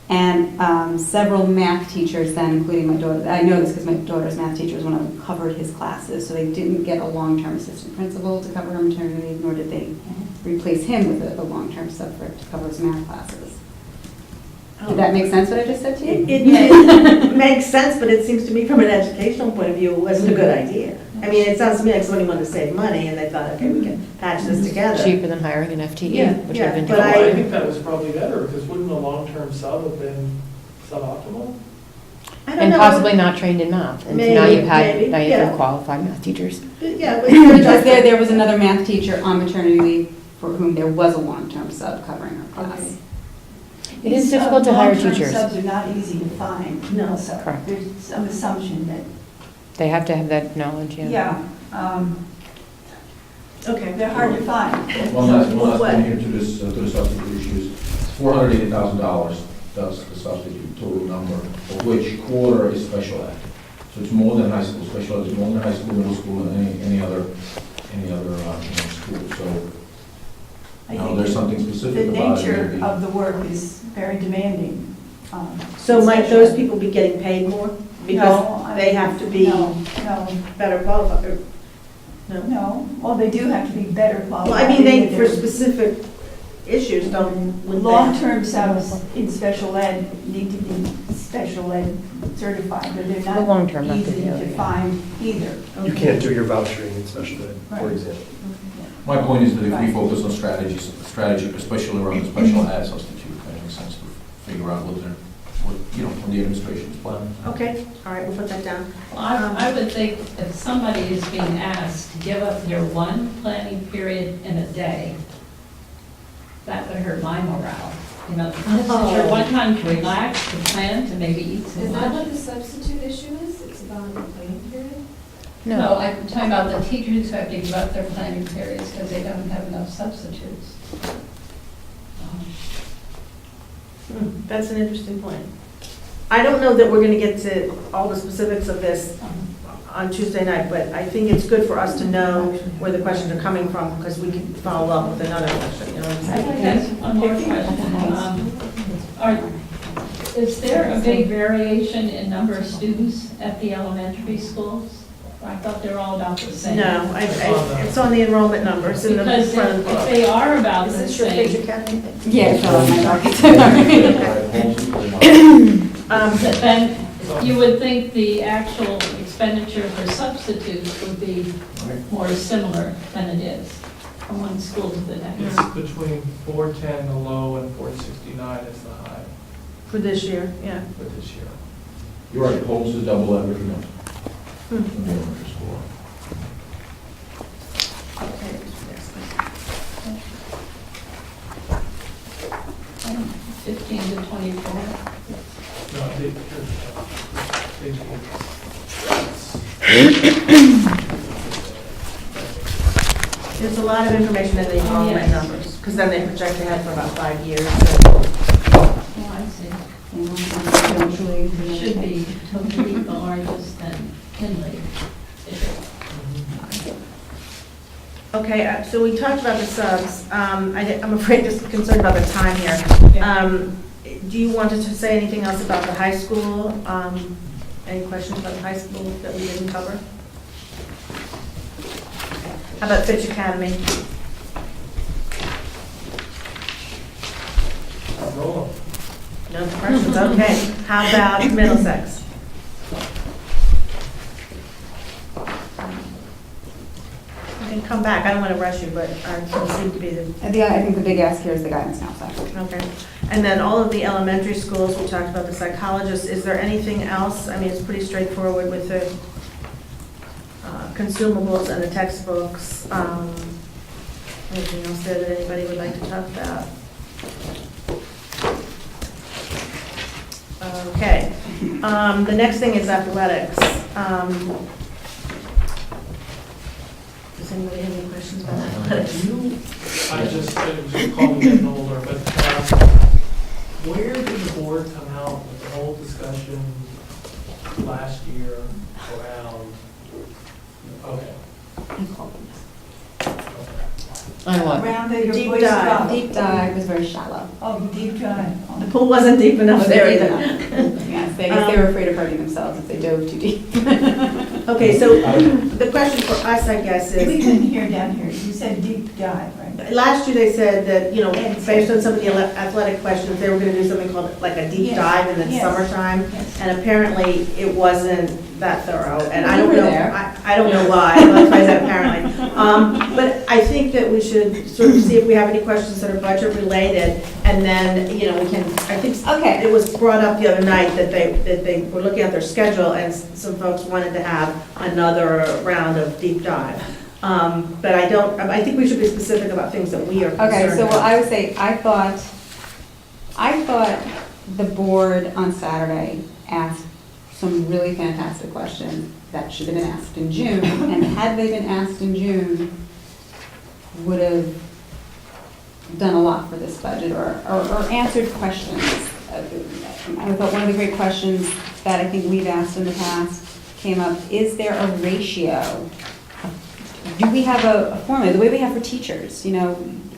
And several math teachers then, including my daughter, I know this because my daughter's math teacher was one of them, covered his classes. So they didn't get a long-term assistant principal to cover her maternity leave, nor did they replace him with a long-term sub to cover his math classes. Did that make sense what I just said to you? It makes sense, but it seems to me from an educational point of view, it wasn't a good idea. I mean, it sounds to me like somebody wanted to save money and they thought, okay, we can patch this together. Cheaper than hiring an FTE, Yeah, which yeah, would have been. but I think that was probably better, because wouldn't a long-term sub have been suboptimal? I don't And know. possibly not trained in math. And so now Maybe, you've had, maybe, now you yeah. have qualified math teachers. Yeah, but Because there was another math teacher on maternity leave for whom there was a long-term sub covering her class. Okay. It is These, difficult to hire long-term teachers. subs are not easy to find. No. So Correct. there's some assumption that, They have to have that knowledge, yeah. Okay. they're hard to find. One last What? thing here to the substitute issues. $480,000, that's the substitute total number, of which quarter is special ed. So it's more than high school. Special ed is more than high school, middle school, and any other school. So I now think there's something the specific about it. nature maybe. of the work is very demanding. So might those people be getting paid more? No, Because they have to be No, better qualified? No? no. Well, they do have to be better qualified. Well, I mean, they, for They're- specific issues, don't, wouldn't they? Long-term subs in special ed need to be special ed certified, but they're The long-term, not not the easy daily, to yeah. find either. You can't do your vouchering in special ed, for Right. example. My point is that if we Right. focus on strategy, especially around the special ed substitute, it makes sense to figure out what the administration's plan. Okay, all right, we'll put that down. Well, I would think if somebody is being asked to give up their one planning period in a day, that would hurt my morale. You know, this is your one time to relax, to plan, to maybe eat some Is that what lunch. the substitute issue is? It's about the planning period? No, I'm talking about the teachers who have to give up their planning periods because they don't have enough substitutes. That's an interesting point. I don't know that we're going to get to all the specifics of this on Tuesday night, but I think it's good for us to know where the questions are coming from, because we can follow up with another question, you know what I'm I saying? guess one more question. Is there a big variation in number of students at the elementary schools? I thought they were all about the same. No, it's on the enrollment numbers in the Because front of the if book. they are about Is the this your page same, academy? Yeah, it's all in my docket. then you would think the actual expenditure for substitutes would be more similar than it is from one school to the next. It's between 410, the low, and 469 is the high For this year, yeah. for this year. You're right, Holmes is double every month Hmm. in the elementary school. Okay, next one. 15 to 24. No, page 8. There's a lot of information in the enrollment numbers. because then they project ahead for about 5 years. So Oh, I see. Eventually, Should be totally the largest and Kinley. Okay, so we talked about the subs. I'm afraid just concerned about the time here. Do you want to say anything else about the high school? Any questions about the high school that we didn't cover? How about Fitch Academy? Roll. No questions, okay. How about Middlesex? You can come back, I don't want to rush you, but it seems to be the I think the big ask here is the guidance counselor. Okay, and then all of the elementary schools, we talked about the psychologists, is there anything else? I mean, it's pretty straightforward with the consumables and the textbooks. Anything else there that anybody would like to talk about? Okay, the next thing is athletics. Does anybody have any questions about athletics? I just recall me getting older, but where did the board come out with the whole discussion last year around, okay. On what? Around the Deep Boy dive. Scout. Deep dive was very shallow. Oh, deep dive. Oh. The pool wasn't deep enough Wasn't there deep either. Yes, I guess they were afraid of hurting themselves if they dove too deep. Okay, so the question for us, I guess, We is, couldn't hear down here. You said deep dive, right? last year they said that, based on some of the athletic questions, they were gonna do something called like a deep Yes. dive in the Yes. summertime. Yes. And apparently, it wasn't that thorough, and I You don't were know, there. I don't know why, that's why I said apparently. But I think that we should sort of see if we have any questions that are budget related, and then, we can, I think Okay. it was brought up the other night that they were looking at their schedule, and some folks wanted to have another round of deep dive. But I think we should be specific about things that we are concerned Okay, so what about. I would say, I thought the board on Saturday asked some really fantastic questions that should have been asked in June, and had they been asked in June, would have done a lot for this budget, or answered questions. I thought one of the great questions that I think we've asked in the past came up, is there a ratio? Do we have a formula, the way we have for teachers,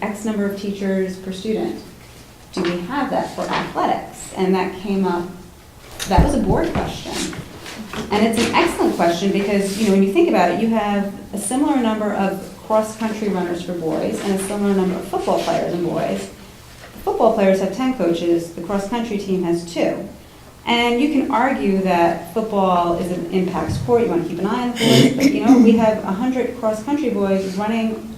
X number of teachers per student? Do we have that for athletics? And that came up, that was a board question. And it's an excellent question because, when you think about it, you have a similar number of cross-country runners for boys and a similar number of football players and boys. The football players have 10 coaches, the cross-country team has 2. And you can argue that football is an impact sport, you want to keep an eye on the boys, but we have 100 cross-country boys running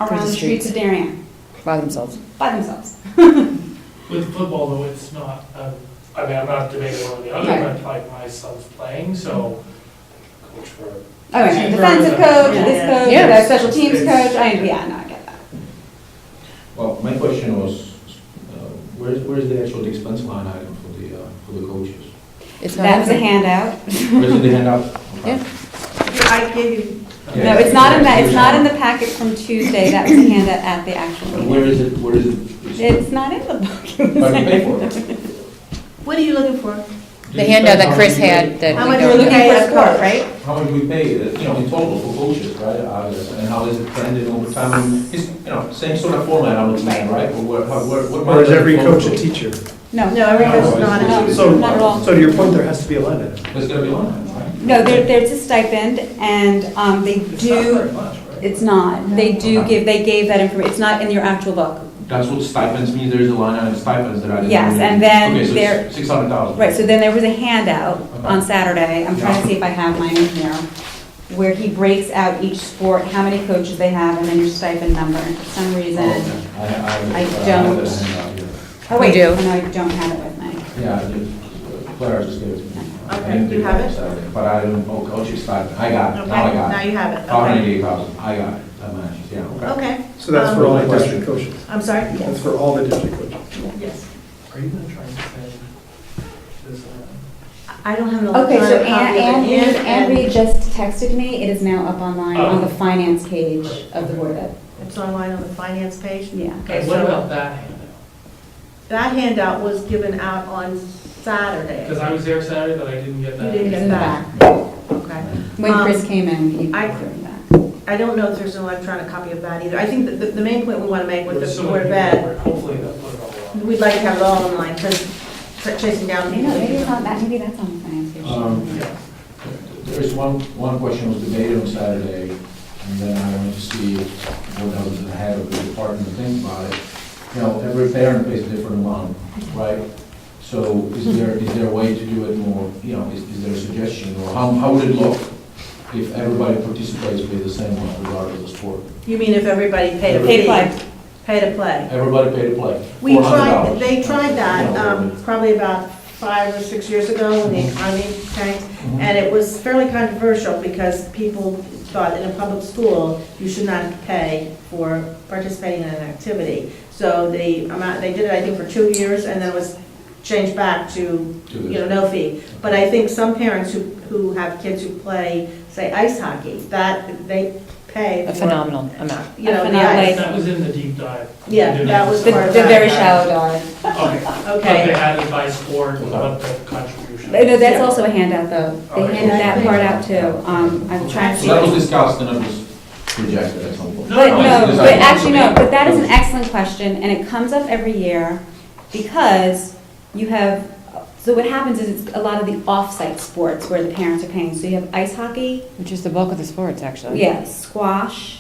around the streets of Darien By themselves. by themselves. With football, though, it's not, I'm not debating one or the other, Right. but like my son's playing, so coach for. Oh, right, receiver, defensive coach, Yeah, this yeah. coach, Yeah. that special teams coach, I get that. Well, my question was, where's the actual expense line item for the coaches? It's not. That was a handout. Where's the handout? Okay. Yeah. I gave you, No, it's not in the packet from Tuesday, that was a handout at the actual But where meeting. is it? It's not in the book. But you pay for it. what are you looking for? The handout that Chris had that How we much You're are don't. we looking paying for a sport, coach? right? How much we pay, in total for coaches, right? And how is it trending over time? I mean, it's, same sort of format I'm looking at, right? But what Or is every coach a teacher? No. No, every coach is not a No. teacher. Not at all. So to your point, there has to be a line item. There's gonna be one, right? No, there's a stipend, and they It's not do, very much, right? it's not, they gave that information, it's not in your actual book. That's what stipends mean, there's a line item stipends that I didn't. Yes, really- and then Okay, so there- it's 600,000. Right, so then there was a handout on Saturday, I'm trying to see if I have mine in here, where he breaks out each sport, how many coaches they have, and then your stipend number, and for some Oh, reason, okay. I don't. have that handout here. oh wait, We do. no, I don't have it with me. Yeah, Clara just gave it to me. I Okay, didn't you do have that it? Saturday, But I didn't, coaching stipend, I got it, Okay, now I got now it. you have it, okay. 588,000, I got it, that matches, yeah, okay. Okay, So that's for all the Um, district coaches. I'm sorry? That's for all the district coaches. Yes. Are you gonna try and send this, I don't have an Okay, so electronic copy of it in, Anne Reed just texted me, it is now up online on the finance page of the Board of Ed. It's online on the finance page. Yeah. Okay, And what so about that handout? that handout was given out on Saturday. Because I was there Saturday, but I didn't get You that. didn't It's get in the that. back. Okay. When Chris came in, he I- offered that. I don't know if there's an electronic copy of that either. I think that the main point we want to make with There's the so Board many of people Ed, there. Hopefully they'll put it all on. we'd like to have it all online, because chasing down I people. know, maybe it's on that, maybe that's on the finance page. Yeah. There is one question was debated on Saturday, and then I wanted to see what else the head of the department to think about it. You know, every parent pays a different amount, right? So is there a way to do it more, you know, is there a suggestion, or how would it look if everybody participates with the same amount regardless of sport? You mean if everybody paid a Pay to fee? play. Pay to play. Everybody pay to play. We tried, $400. they tried that, You know, probably about 5 or 6 years ago when the economy tanked. Mhm. And it was fairly controversial because people thought in a public school, you should not pay for participating in an activity. So the amount, they did it, I think, for 2 years, and then it was changed back to, no fee. But I think some parents who have kids who play, say, ice hockey, that they pay A for, phenomenal amount. you know, A the phenomenal- ice. That was in the deep dive. Yeah, that was The part of the that. very shallow dive. Okay. But Okay. they had it by sport, what the contribution. No, that's Yeah. also a handout, though. They Okay. handed that part out, too. I'm trying to So that was see. discussed and it was rejected at some point. But No, no, it's but decided. actually, no, but that is an excellent question, and it comes up every year because you have, so what happens is it's a lot of the off-site sports where the parents are paying. So you have ice hockey, Which is the bulk of the sports, actually. yeah, squash,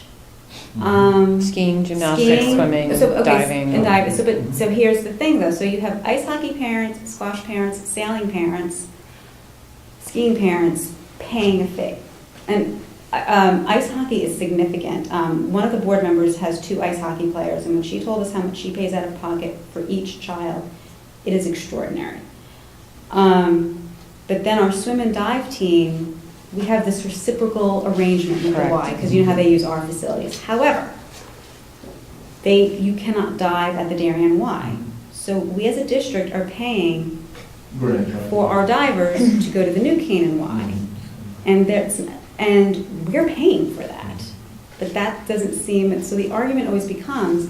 Mhm. Skiing, gymnastics, skiing, swimming, so, okay, diving. and diving. So here's the thing, though. So you have ice hockey parents, squash parents, sailing parents, skiing parents paying a fee. And ice hockey is significant. One of the board members has 2 ice hockey players, and when she told us how much she pays out of pocket for each child, it is extraordinary. But then our swim and dive team, we have this reciprocal arrangement with the Correct. Y, because you know how they use our facilities. However, you cannot dive at the Darien Y. So we as a district are paying Brilliant, right? for our divers to go to the New Canaan Y. And we're paying for that. But that doesn't seem, so the argument always becomes,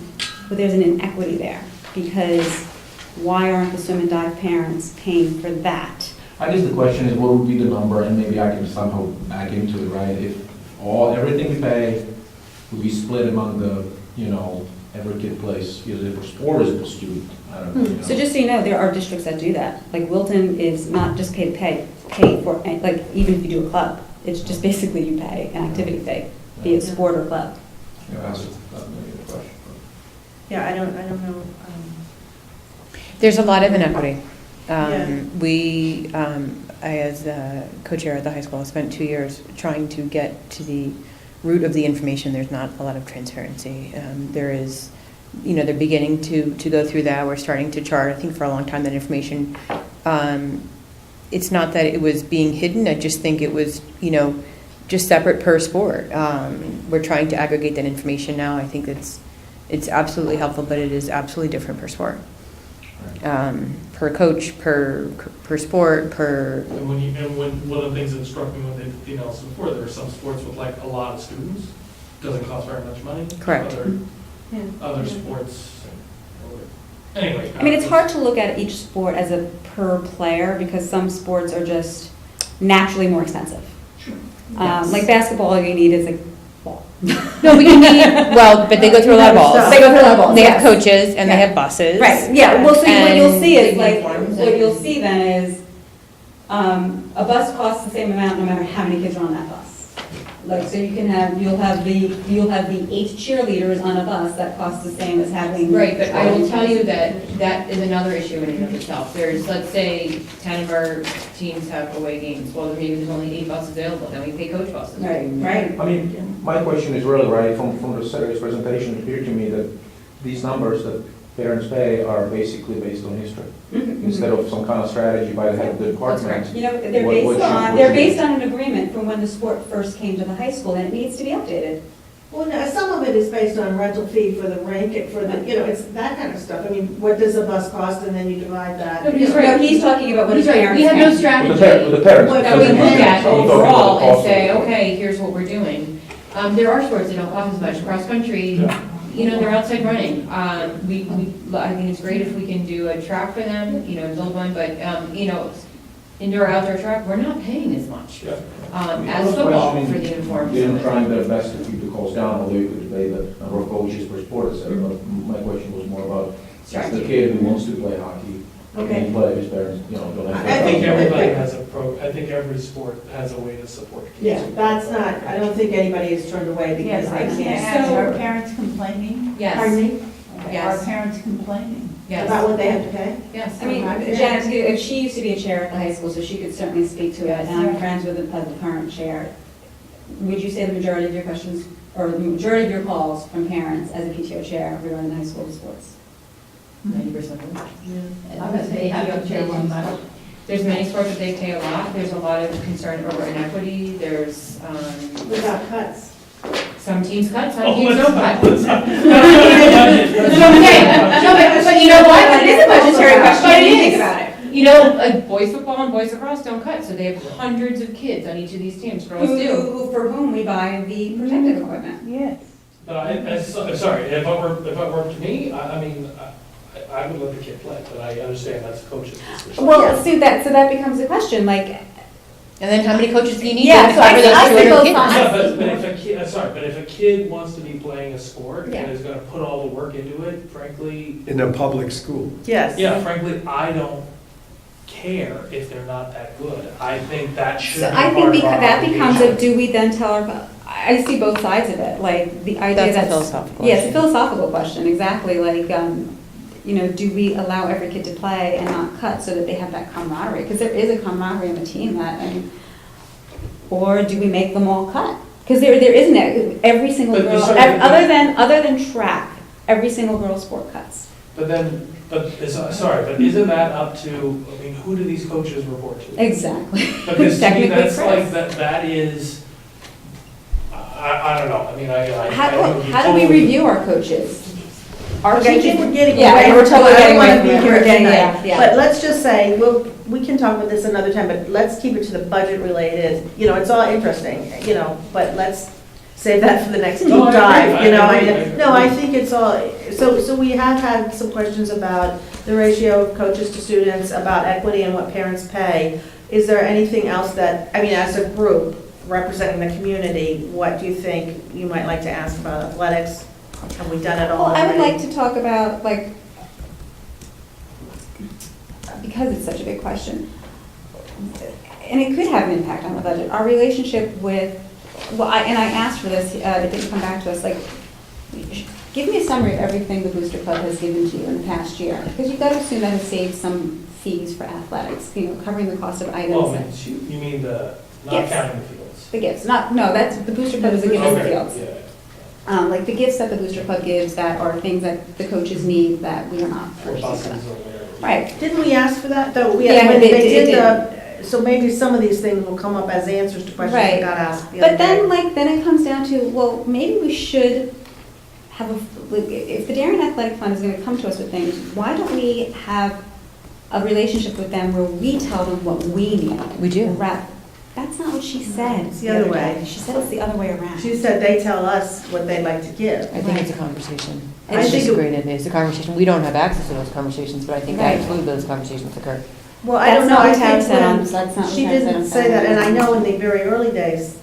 well, there's an inequity there. Because why aren't the swim and dive parents paying for that? I guess the question is, what would be the number, and maybe I can somehow back into it, right? If everything we pay would be split among the, every kid plays, either for sport or as a student, I don't know. So just so you know, there are districts that do that. Like Wilton is not just pay for, like, even if you do a club, it's just basically you pay an activity fee, be it sport or club. Yeah, that's maybe the question. Yeah, I don't know. There's a lot of inequity. Yeah. I, as a co-chair at the high school, spent 2 years trying to get to the root of the information. There's not a lot of transparency. There is, they're beginning to go through that. We're starting to chart, I think for a long time, that information. It's not that it was being hidden. I just think it was, just separate per sport. We're trying to aggregate that information now. I think it's absolutely helpful, but it is absolutely different per sport. Per coach, per sport, per. And one of the things that struck me when they did the analysis before, there are some sports with like a lot of students, doesn't cost very much money. Correct. Other sports. Anyway. I mean, it's hard to look at each sport as a per player because some sports are just naturally more expensive. Sure. Like basketball, all you need is a ball. No, but you need, but they go through a lot of balls. They go through a lot of balls, They yes. have coaches and they Yeah. have buses. Right, yeah, well, so what you'll And see is, big like, uniforms what and- you'll see then is, a bus costs the same amount no matter how many kids are on that bus. Like, so you'll have the 8 cheerleaders on a bus that costs the same as having. Right, but I will tell you that is another issue in and of itself. There's, let's say, 10 of our teams have away games. Well, maybe there's only 8 buses available, then we pay coach buses. Right. I mean, my question is really, right, from the Saturday's presentation, it appeared to me that these numbers that parents pay are basically based on history, instead of some kind of strategy by the head of the department. You know, they're based on an agreement from when the sport first came to the high school, and it needs to be updated. Well, no, some of it is based on rental fee for the rink, for the, it's that kind of stuff. I mean, what does a bus cost, and then you divide that. No, but he's No, right. he's talking about what his He's right, parents we have no pay. strategy With the parents. What that we look at I'm talking about overall the and cost say, of it. okay, here's what we're doing. There are sports that don't cost as much, cross-country, they're outside running. I think it's great if we can do a track for them, build one, but, indoor, outdoor track, we're not paying as much as football for the uniforms. We're trying their best to keep the costs down, although you could debate the number of coaches per sport, etc. But my question was more about just the kid who wants to play hockey. Okay. And play, his parents, don't have. I think everybody has I think every sport has a way to support kids. Yeah, that's not, I don't think anybody is turned away because they can't. So are parents complaining? Yes. Pardon me? Yes. Are parents complaining? Yes. About what they have to pay? Yes. I mean, Janet, if she used to be a chair at the high school, so she could certainly speak to it, and I'm friends with the current chair. Would you say the majority of your questions, or the majority of your calls from parents as a PTO chair regarding the high school sports? 90%. I was they have to chair one level. There's many sports that they pay a lot. There's a lot of concern over inequity. There's, What about cuts? some teams cut, some Oh, teams don't cut. let's not- But you know what? It is a budgetary question, But when it you think is. about it. Like boys football and boys lacrosse don't cut, so they have hundreds of kids on each of these teams. Girls do. For whom we buy the protective equipment. Yes. But sorry, if it were up to me, I would let the kid play, but I understand that's a coach's decision. Well, so that becomes the question, like, And then how many coaches do you need Yeah, to so I cover see- I those see 200 both kids? sides. Yeah, but if a kid, but if a kid wants to be playing a sport Yeah. and is gonna put all the work into it, frankly, In a public school. Yes. yeah, frankly, I don't care if they're not that good. I think that should be so part I of think our that becomes a, obligation. do we then tell our, I see both sides of it, like, the idea That's a that's. philosophical Yeah, it's a question. philosophical question, exactly, like, do we allow every kid to play and not cut so that they have that camaraderie? Because there is a camaraderie on the team or do we make them all cut? Because there isn't that, every single But girl, sorry, other than track, every single girl sport cuts. But isn't that up to, who do these coaches report to? Exactly. Because to me, Technically, that's like, Chris. that is, I don't know, I How would be do we totally- review our coaches? Our Okay, I teachers- think we're getting Yeah, away. we're totally I getting don't wanna away be from it. here We're getting- tonight. yeah. But let's just say, we can talk about this another time, but let's keep it to the budget related, it's all interesting, but let's save that for the next deep No, I agree. dive, I agree. No, I think it's all, so we have had some questions about the ratio of coaches to students, about equity and what parents pay. Is there anything else that, as a group representing the community, what do you think you might like to ask about athletics? Have we done it all Well, I would already? like to talk about, because it's such a big question, and it could have an impact on the budget, our relationship with, I asked for this, it didn't come back to us, give me a summary of everything the Booster Club has given to you in the past year, because you've got to assume that has saved some fees for athletics, covering the cost of Well, items. you mean not Gifts. counting the fields? The gifts, that's, the Booster Club is a gift to the Okay, fields. yeah. Like the gifts that the Booster Club gives that are things that the coaches need that we are not Or purchasing for buses them. or whatever. Right. Didn't we ask for that, though? Yeah, When it they did. did so maybe some of these things will come up as answers to questions Right. we got asked the other But then, day. then it comes down to, well, maybe we should have if the Darien Athletic Fund is gonna come to us with things, why don't we have a relationship with them where we tell them what we need? We do. That's not what she said. It's the other way. day. She said it's the other way around. She said they tell us what they'd like to give. I think it's a conversation. I It's think just a it- great idea. It's a conversation. We don't have access to those conversations, but I think Right. absolutely those conversations occur. Well, I That's don't know, not I what Tara think said on- when, that's not what she Tara said didn't on say that, and I Saturday. know in the very early days,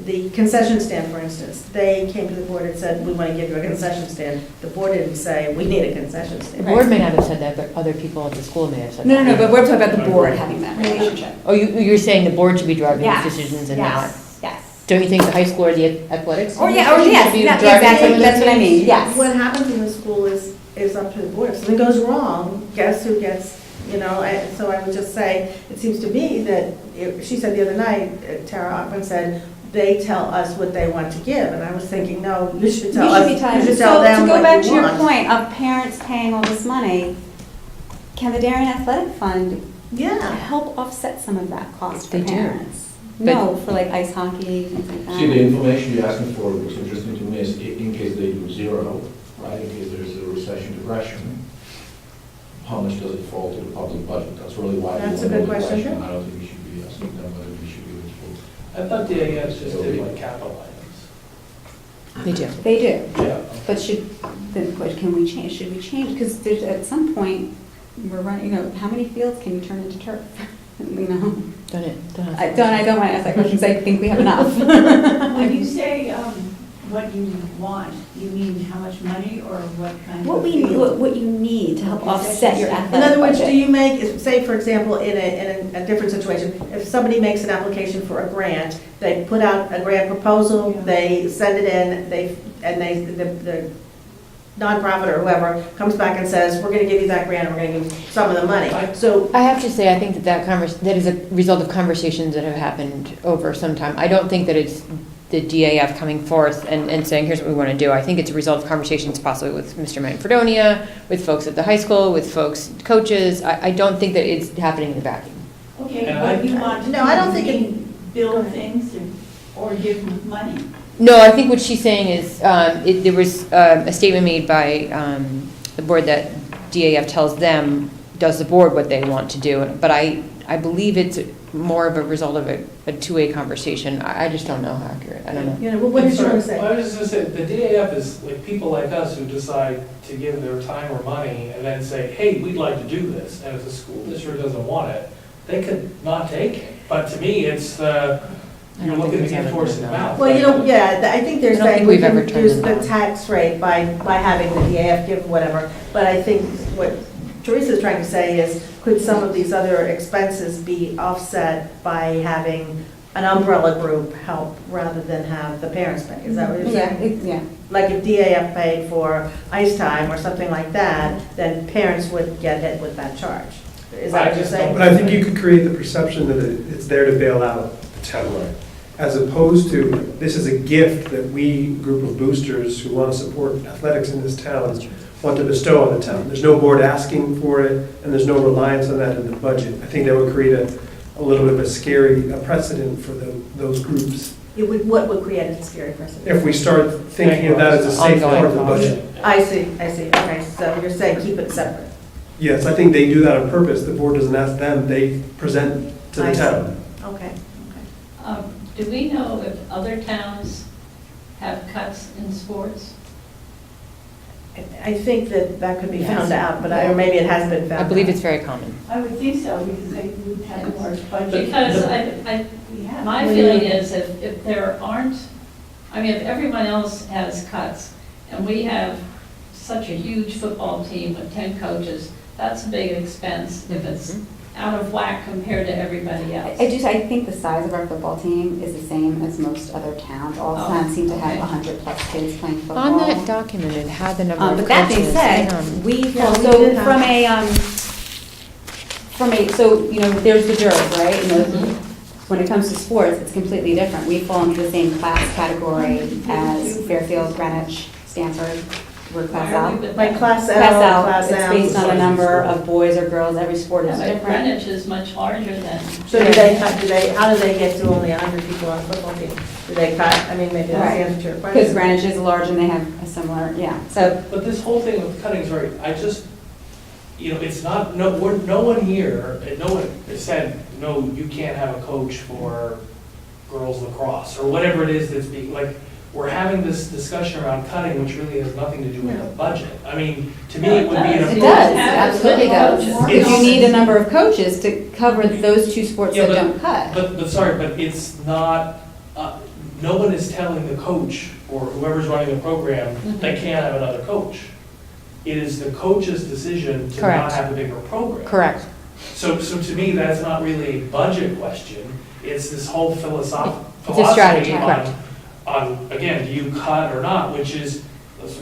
the concession stand, for instance, they came to the board and said, we want to give you a concession stand. The board didn't say, we need a concession The stand. board may not have said that, but other people at the school may have said that. No, but we're talking about the board having that relationship. Oh, you're saying the board should be driving Yes, these decisions and not? Yes. Don't you think the high school or the athletics? Or yes, should be driving exactly, some of that's these what I mean, things? yes. What happens in the school is up to the board. If something goes wrong, guess who gets, so I would just say, it seems to me that, she said the other night, Tara Ockman said, they tell us what they want to give, and I was thinking, no, you should tell us, you should tell them So to go what back to you your want. point of parents paying all this money, can the Darien Athletic Fund Yeah. help offset some of that cost for They do. parents? But- No, for like ice hockey, things like See, the that. information you're asking for looks interesting to me is in case they do zero, right, in case there's a recession, depression, how much does it fall to the public budget? That's really why we want That's to a know good the question, question. too. I don't think we should be asking them whether we should be able to. I thought the AS just did like capital items. They do. They do. Yeah. But can we change, should we change? Because there's, at some point, we're running, how many fields can you turn into turf? Don't I don't want to ask that question because I think we have enough. When you say what you want, you mean how much money or what kind of? What you need to help offset your athletic In other words, budget. do you make, say, for example, in a different situation, if somebody makes an application for a grant, they put out a grant proposal, Yeah. they send it in, the nonprofit or whoever comes back and says, we're gonna give you that grant, and we're gonna give you some of the money. So, I have to say, I think that is a result of conversations that have happened over some time. I don't think that it's the DAF coming forth and saying, here's what we want to do. I think it's a result of conversations possibly with Mr. Manfredonia, with folks at the high school, with folks, coaches. I don't think that it's happening in a vacuum. Okay, And what you want to do? No, I don't think you it- mean build things or give them money? No, I think what she's saying is, there was a statement made by the board that DAF tells them, does the board what they want to do? But I believe it's more of a result of a two-way conversation. I just don't know how accurate. I don't know. what did you want to say? I was just gonna say, the DAF is like people like us who decide to give their time or money and then say, hey, we'd like to do this. And if the school district doesn't want it, they could not take it. But to me, it's you're don't think looking we've to ever get horse in turned the them mouth. Well, I think they're I don't saying think we we've ever can turned use them the down. tax rate by having the DAF give whatever. But I think what Teresa's trying to say is, could some of these other expenses be offset by having an umbrella group help rather than have the parents pay? Is that what you're saying? Yeah. Like if DAF paid for ice time or something like that, then parents would get hit with that charge. Is that what you're saying? But I think you could create the perception that it's there to bail out the town, as opposed to, this is a gift that we, group of boosters who want to support athletics in this town, want to bestow on the town. There's no board asking for it, and there's no reliance on that in the budget. I think that would create a little bit of a precedent for those groups. What would create a scary precedent? If we start thinking of that as a safe part of the budget. I see, okay, so you're saying keep it separate. Yes, I think they do that on purpose. The board doesn't ask them, they present to I the see. town. Okay. Do we know if other towns have cuts in sports? I think that could be Yes. found out, but or maybe it has been found out. I believe it's very common. I would think so, because they would have a large budget. Because We have. my feeling is if there aren't, if everyone else has cuts, and we have such a huge football team with 10 coaches, that's a big expense if it's out of whack compared to everybody else. I think the size of our football team is the same as most other towns. All Oh, towns seem to have okay. 100+ kids playing football. On that document, it had the number of But that being coaches. said, we fall, we so did have- there's the DERB, right? When it comes to sports, it's completely different. We fall into the same class category as Fairfield, Greenwich, Stanford. We're class Why are we L. with Like that? class L, Class L, class it's M. based on a number of boys or girls. Every sport is Yeah, but different. Greenwich is much larger than. So how do they get to only 100 people on a football team? Do they cut? Maybe that's the Right. answer to your question. Because Greenwich is large and they have a similar, so. But this whole thing with cutting is right. I just, it's not, no one here, no one has said, no, you can't have a coach for girls lacrosse, or whatever it is that's being, we're having this discussion around cutting, which really has nothing to do with the budget. To me, it would be an. It does, it absolutely does. It's- If you need a number of coaches to cover those two sports Yeah, that don't cut. But it's not, no one is telling the coach or whoever's running the program, they can't have another coach. It is the coach's decision to not Correct. have a bigger program. Correct. So to me, that's not really a budget question, it's this whole philosophy strategy, correct. on, again, do you cut or not, which is,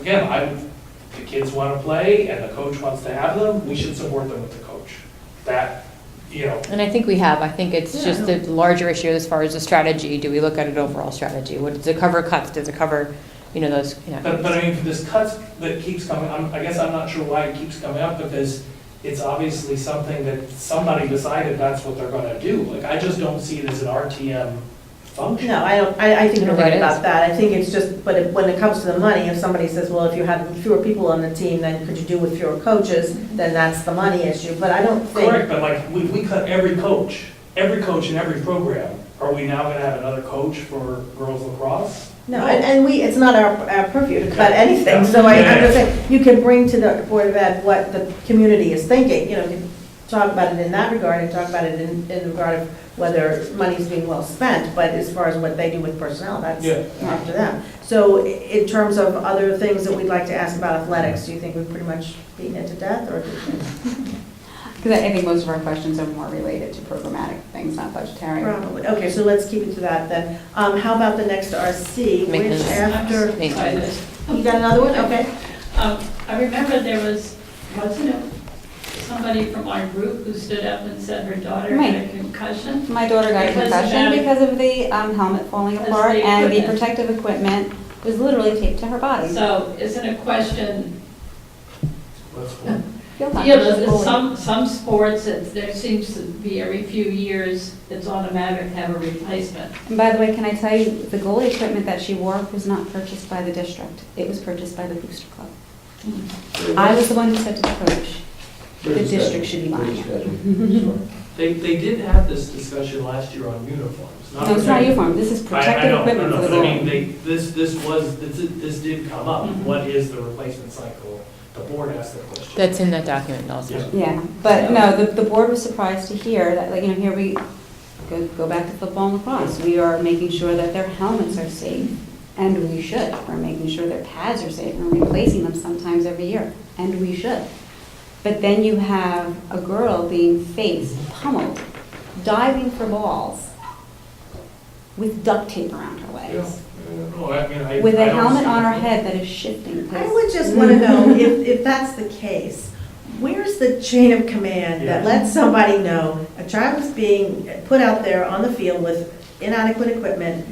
again, the kids want to play and the coach wants to have them, we should support them with the coach. That, And I think we have. I think it's just Yeah. the larger issue as far as the strategy. Do we look at an overall strategy? What does it cover cuts? Does it cover, those, But for this cuts that keeps coming, I guess I'm not sure why it keeps coming up, because it's obviously something that somebody decided that's what they're gonna do. I just don't see it as an RTM function. No, I don't, I think I you're don't right think it about is. that. I think it's just, but when it comes to the money, if somebody says, well, if you had fewer people on the team, then could you do with fewer coaches, then that's the money issue. But I don't think. Correct, but we cut every coach in every program, are we now gonna have another coach for girls lacrosse? No, and it's not our purview to cut Yeah. anything, so I'm just saying, you can bring to the Board of Ed what the community is thinking, you know, you can talk about it in that regard and talk about it in regard of whether money's being well spent, but as far as what they do with personnel, that's Yeah. up to them. So in terms of other things that we'd like to ask about athletics, do you think we've pretty much beaten it to death, or do you think? Because I think most of our questions are more related to programmatic things, not budgetary. Probably, okay, so let's keep it to that then. How about the next RC, which Maintenance. after, Maintenance. you got another one, okay? I remember there wasn't it somebody from our group who stood up and said her daughter had a concussion? My daughter got a Because concussion of- because of the helmet falling Because apart, the and the equipment. protective equipment was literally taped to her body. So isn't a question, What's one? Feel fine. yeah, but some sports, there seems to be every few years, it's automatic to have a replacement. And by the way, can I tell you, the goalie equipment that she wore was not purchased by the district. It was purchased by the booster club. I was the one who said to the coach, the Where's the district schedule? should be Where's buying the it. schedule? Sorry. They did have this discussion last year on uniforms. No, it's not uniform, this is protective equipment for the I mean, goalie. this did come up. Mm-hmm. What is the replacement cycle? The board asked that question. That's in that document also. Yeah. Yeah, but no, the board was surprised to hear that, like, you know, here we go back to football and lacrosse. We are making sure that their helmets are safe, and we should. We're making sure their pads are safe, and we're replacing them sometimes every year, and we should. But then you have a girl being pummeled, diving for balls with duct tape around her Yeah. legs, No, I mean, I with a I don't helmet see- on her head that is shifting. I would just want to know, if that's the case, where's the chain of command that Yeah. lets somebody know a child is being put out there on the field with inadequate equipment?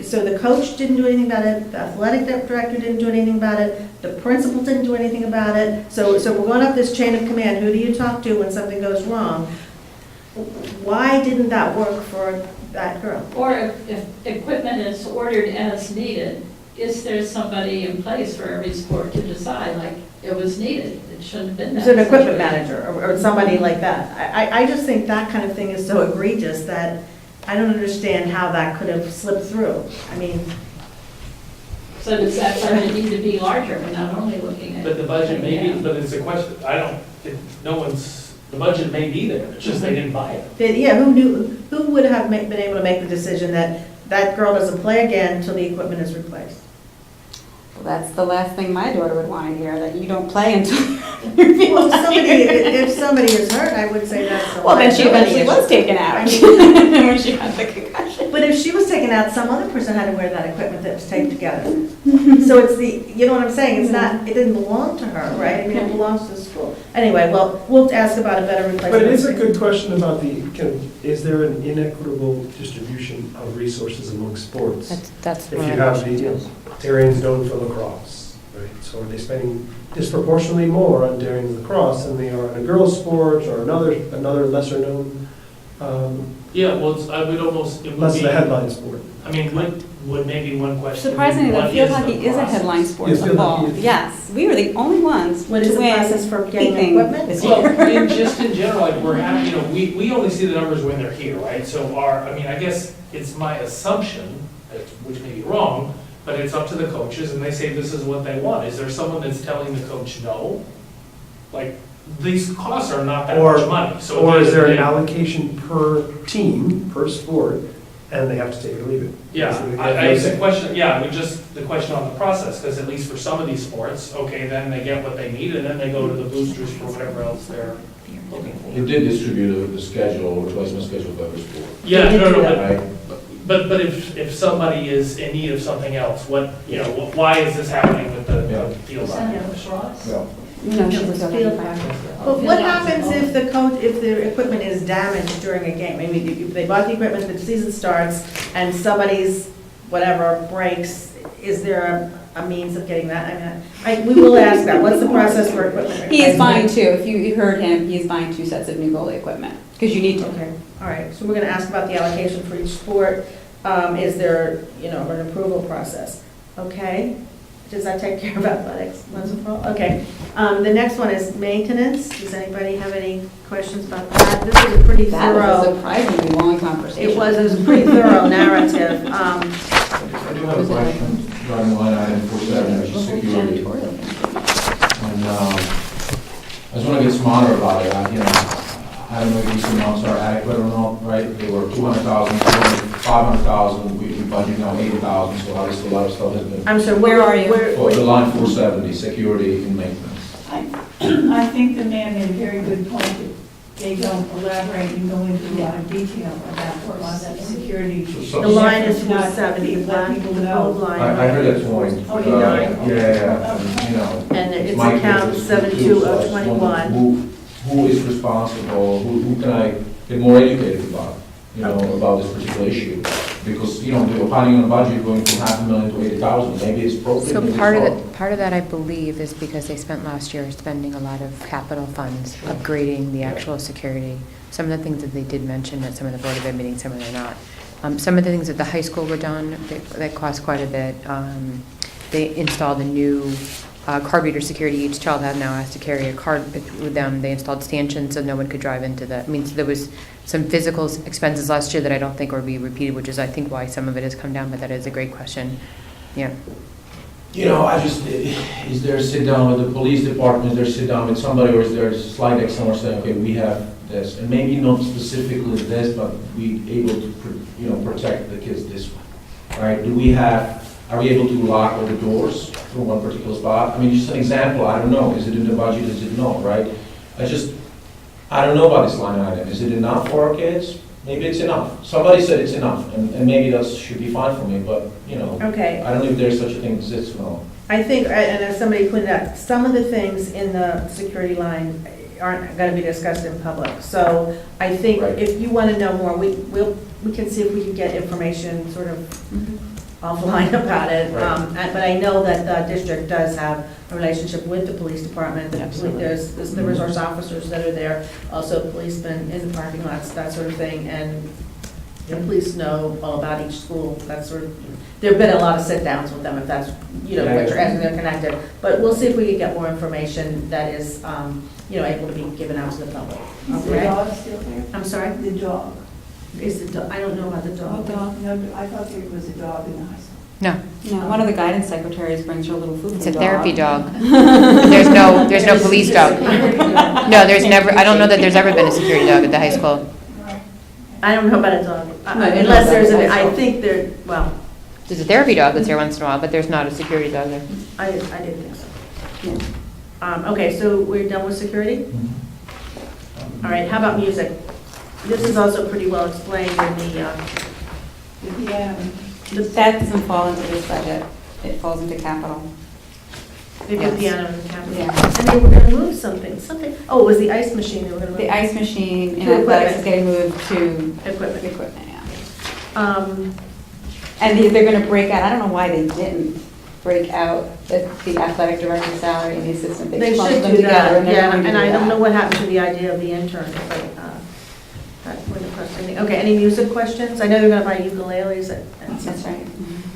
So the coach didn't do anything about it, the athletic director didn't do anything about it, the principal didn't do anything about it. So we're going up this chain of command, who do you talk to when something goes wrong? Why didn't that work for that girl? Or if equipment is ordered as needed, is there somebody in place for every sport to decide, like, it was needed, it shouldn't have been that? Is it an equipment situation. manager or somebody like that? I just think that kind of thing is so egregious that I don't understand how that could have slipped through. I mean, So does that budget need to be larger? We're not only looking at. But the budget may be, but it's a question, the budget may be there, it's just they didn't buy it. yeah, who would have been able to make the decision that that girl doesn't play again until the equipment is replaced? Well, that's the last thing my daughter would want to hear, that you don't play until you feel Well, like if somebody is hurt, I would say that's a Well, then she liability eventually issue. was taken out I mean- when she had the concussion. But if she was taken out, some other person had to wear that equipment that was taped together. So it's you know what I'm saying, it's not, it didn't belong to her, right? I mean, it belongs to the school. Anyway, well, we'll ask about a better replacement. But it is a good question about is there an inequitable distribution of resources among sports? That's If one you of the have the, questions. Darian's known for lacrosse, right? So are they spending disproportionately more on Darian's lacrosse than they are on a girls' sport or another lesser known, Yeah, well, I would almost, it would less of be, a headline sport? I mean, would maybe one question. Surprisingly, what the field is the hockey is a process? headline sport Yes, of field ball. hockey is. Yes, we were the only ones What is to the win process for getting anything equipment? this Well, year. in general, like, we're happy, you know, we only see the numbers when they're here, right? So I mean, I guess it's my assumption, which may be wrong, but it's up to the coaches, and they say this is what they want. Is there someone that's telling the coach no? Like, these costs are not that Or- much money, so. Or is there an Yeah. allocation per team, per sport, and they have to take it or leave it? Yeah, Basically, it's a question, yeah, but just the question on the process, because at least for some of these sports, okay, then they get what they need, and then they go to the boosters for whatever else they're looking for. You did distribute the schedule, replacement schedule for every sport, Yeah, They did no, do no, that. right? but if somebody is in need of something else, what, you know, why is this happening with the Yeah. field Is hockey? that lacrosse? No. No, she's No, a it's field field hockey. But what happens if the equipment is damaged during a game? I mean, if they bought the equipment, the season starts, and somebody's, whatever, breaks, is there a means of getting that? I mean, we will ask that, what's the process for equipment? He is buying replacement? two, if you heard him, he is buying 2 sets of new goalie equipment, because you need to. Okay, all right, so we're gonna ask about the allocation for each sport. Is there, you know, an approval process? Okay, Does that take care of athletics once and for all? Okay. The next one is maintenance. Does anybody have any questions about that? This is a pretty That was a thorough, surprisingly long conversation. it was a pretty thorough narrative. I do have a question regarding line item 47, which is security. And I just want to get smarter about it. I don't know if these amounts are adequate or not, right? They were 200,000, 500,000, we budget now 80,000, so obviously a lot of stuff has been. I'm sorry, where are you? For the line 470, security and maintenance. I think the man made a very good point that they don't elaborate and go into a lot of detail about what that security. So- The line is Not 470, to let people the know. old line. I heard that point. 49. Yeah, and, you know. And it's my account kids is 72 too, so of I just wondered 21. Who is responsible, who can I get more educated about, about this particular issue? Because, we're planning on a budget going from 500,000 to 80,000, maybe it's appropriate. So maybe it's part of that, I believe, is because they spent last year spending a lot of capital funds upgrading the actual security. Some of the things that they did mention at some of the Board of Ed meetings, some of them are not. Some of the things at the high school were done, that cost quite a bit. They installed a new card reader security. Each child now has to carry a card with them. They installed stanchions so no one could drive into the, so there was some physical expenses last year that I don't think will be repeated, which is, I think, why some of it has come down, but that is a great question. Yeah. Is there a sit down with the police department, is there a sit down with somebody, or is there a slide deck somewhere saying, okay, we have this, and maybe not specifically this, but we able to, protect the kids this way, right? Are we able to lock all the doors from one particular spot? Just an example, I don't know, is it in the budget, is it not, right? I don't know about this line item, is it enough for our kids? Maybe it's enough, somebody said it's enough, and maybe that should be fine for me, but, Okay. I don't know if there's such a thing exists or not. I think, and as somebody pointed out, some of the things in the security line aren't going to be discussed in public. So I think Right. if you want to know more, we can see if we can get information sort of offline about it. Right. But I know that the district does have a relationship with the police department. There's the resource officers that are there, also policemen in the parking lots, that sort of thing. And the police know all about each school, that sort of, there've been a lot of sit-downs with them, if that's, what you're asking, they're connected. But we'll see if we can get more information that is, able to be given out to the public. Is the Okay? dog still there? I'm sorry? The dog. Is the dog, I don't know about the dog. No, I thought there was a dog in the high school. No, No, one of the guidance secretaries brings her little food. it's a therapy dog. There's no police dog. No, there's never, I don't know that there's ever been a security dog at the high school. I don't know about a dog, No, unless there's, I I think there, well, There's a therapy dog that's there once in a while, but there's not a security dog there. I didn't think so. Okay, so we're done with security? All right, how about music? This is also pretty well explained in the, That doesn't fall into this budget. It falls into capital. the Yes. piano and cabinet. Yeah. And they were gonna move something, oh, it was the ice machine they were gonna move? The ice machine in To athletics is equipment. getting moved to Equipment. equipment, yeah. Um, And they're going to break out, I don't know why they didn't break out the athletic director's salary and the assistant. They clumped should them do together, that, and they're yeah, going to and do I don't that. know what happened to the idea of the intern, but, that wouldn't have cost anything. Okay, any music questions? I know they're gonna buy ukuleles at. That's right.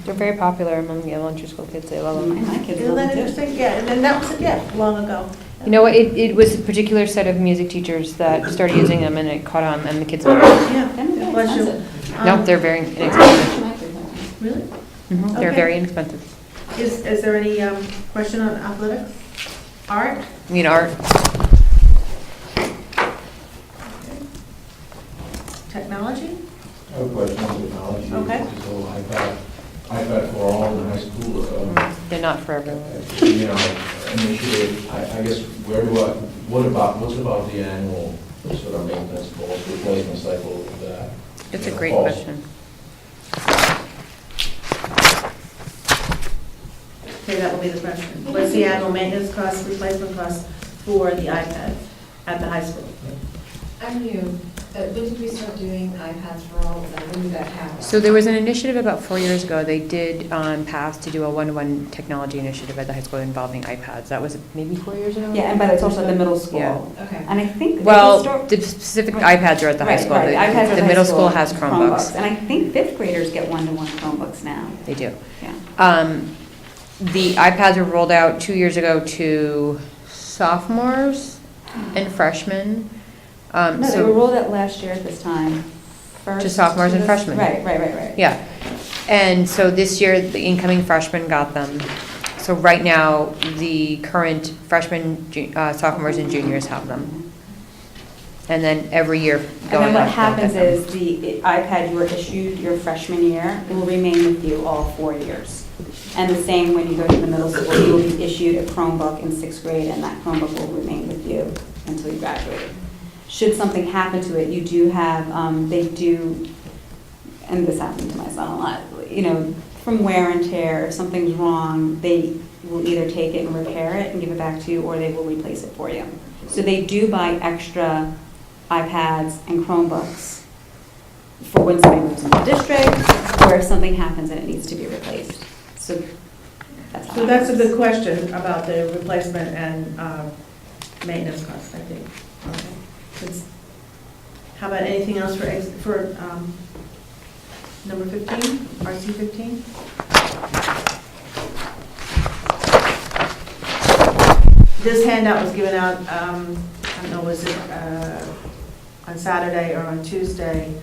They're very popular among the elementary school kids, they love them. And my kids Isn't love that it too. interesting? Yeah, and then that was, long ago. You know what, it was a particular set of music teachers that started using them and it caught on and the kids loved it. Yeah, They're very bless you. expensive. No, they're very inexpensive. Really? They're Okay. very inexpensive. Is there any question on athletics? Art? I mean, art, Technology? I have a question on technology. Okay. So iPad for all in high school, they're not for everyone. initiative, I guess, what's about the annual sort of maintenance cost, replacement cycle of that? It's a great cost? question. Okay, that will be the question. What's the annual maintenance cost, replacement cost for the iPad at the high school? I'm new. When did we start doing iPads for all? When did that happen? So there was an initiative about 4 years ago, they did pass to do a one-to-one technology initiative at the high school involving iPads. That was maybe 4 years ago? Yeah, and but it's also at the middle school. Yeah. Okay. And I think. Well, they the specific Right. iPads are at the high Right, school. right, The- iPads at The high middle school has Chromebooks. And I think fifth graders get one-to-one Chromebooks now. They do. Yeah. the iPads were rolled out 2 years ago to sophomores and freshmen. No, they So- were rolled out last year at this time. To sophomores and freshmen. Right. Yeah, and so this year, the incoming freshmen got them. So right now, the current freshmen, sophomores, and juniors have them. And then every year And going then what up, they'll happens get them. is the iPad you were issued your freshman year will remain with you all 4 years. And the same when you go to the middle school, you will be issued a Chromebook in 6th grade, and that Chromebook will remain with you until you graduate. Should something happen to it, you do have, they do, and this happened to my son a lot, you know, from wear and tear, if something's wrong, they will either take it and repair it and give it back to you, or they will replace it for you. So they do buy extra iPads and Chromebooks for when somebody moves into the district, or if something happens and it needs to be replaced. So that's how So that that's a works. good question about the replacement and maintenance costs, I think. Okay. How about anything else for number 15, RC 15? This handout was given out, I don't know, was it on Saturday or on Tuesday?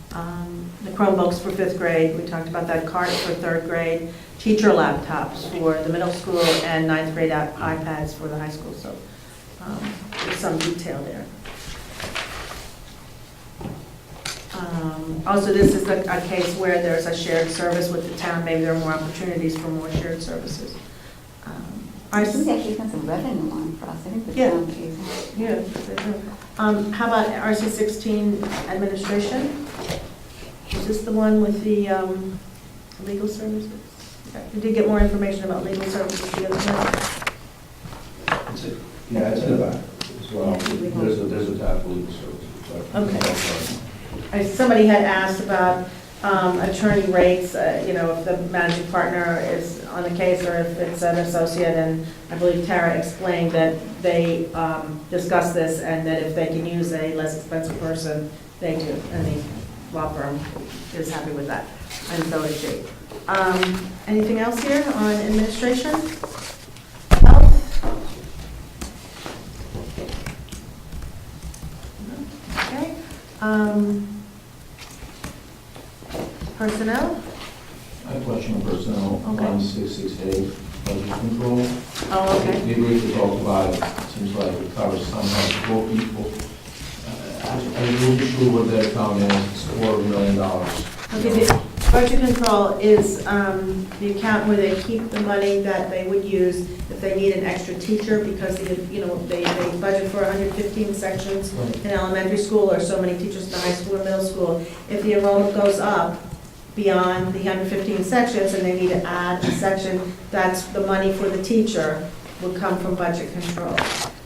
The Chromebooks for 5th grade, we talked about that, carts for 3rd grade, teacher laptops for the middle school, and 9th grade iPads for the high school, so there's some detail there. Also, this is a case where there's a shared service with the town, maybe there are more opportunities for more shared services. I think they actually got some revenue line for us, I think the Yeah. town pays us. Yeah, they do. How about RC 16 administration? Is this the one with the legal services? We did get more information about legal services the other night. Yeah, it's in the back as well. There's a tab for legal services. but- Okay. Somebody had asked about attorney rates, you know, if the managing partner is on the case or if it's an associate, and I believe Tara explained that they discussed this and that if they can use a less expensive person, they do, and the law firm is happy with that, and so is she. Anything else here on administration? Health? Okay. Personnel? I have a question on personnel, Okay. 1668, budget control. Oh, okay. We briefly talked about it, seems like it covers somehow 4 people. I'm really sure what their account is, it's $4 million. Okay, the budget control is the account where they keep the money that they would use if they need an extra teacher, because they budget for 115 sections in elementary school, or so many teachers in the high school or middle school. If the enrollment goes up beyond the 115 sections and they need to add a section, that's the money for the teacher would come from budget control.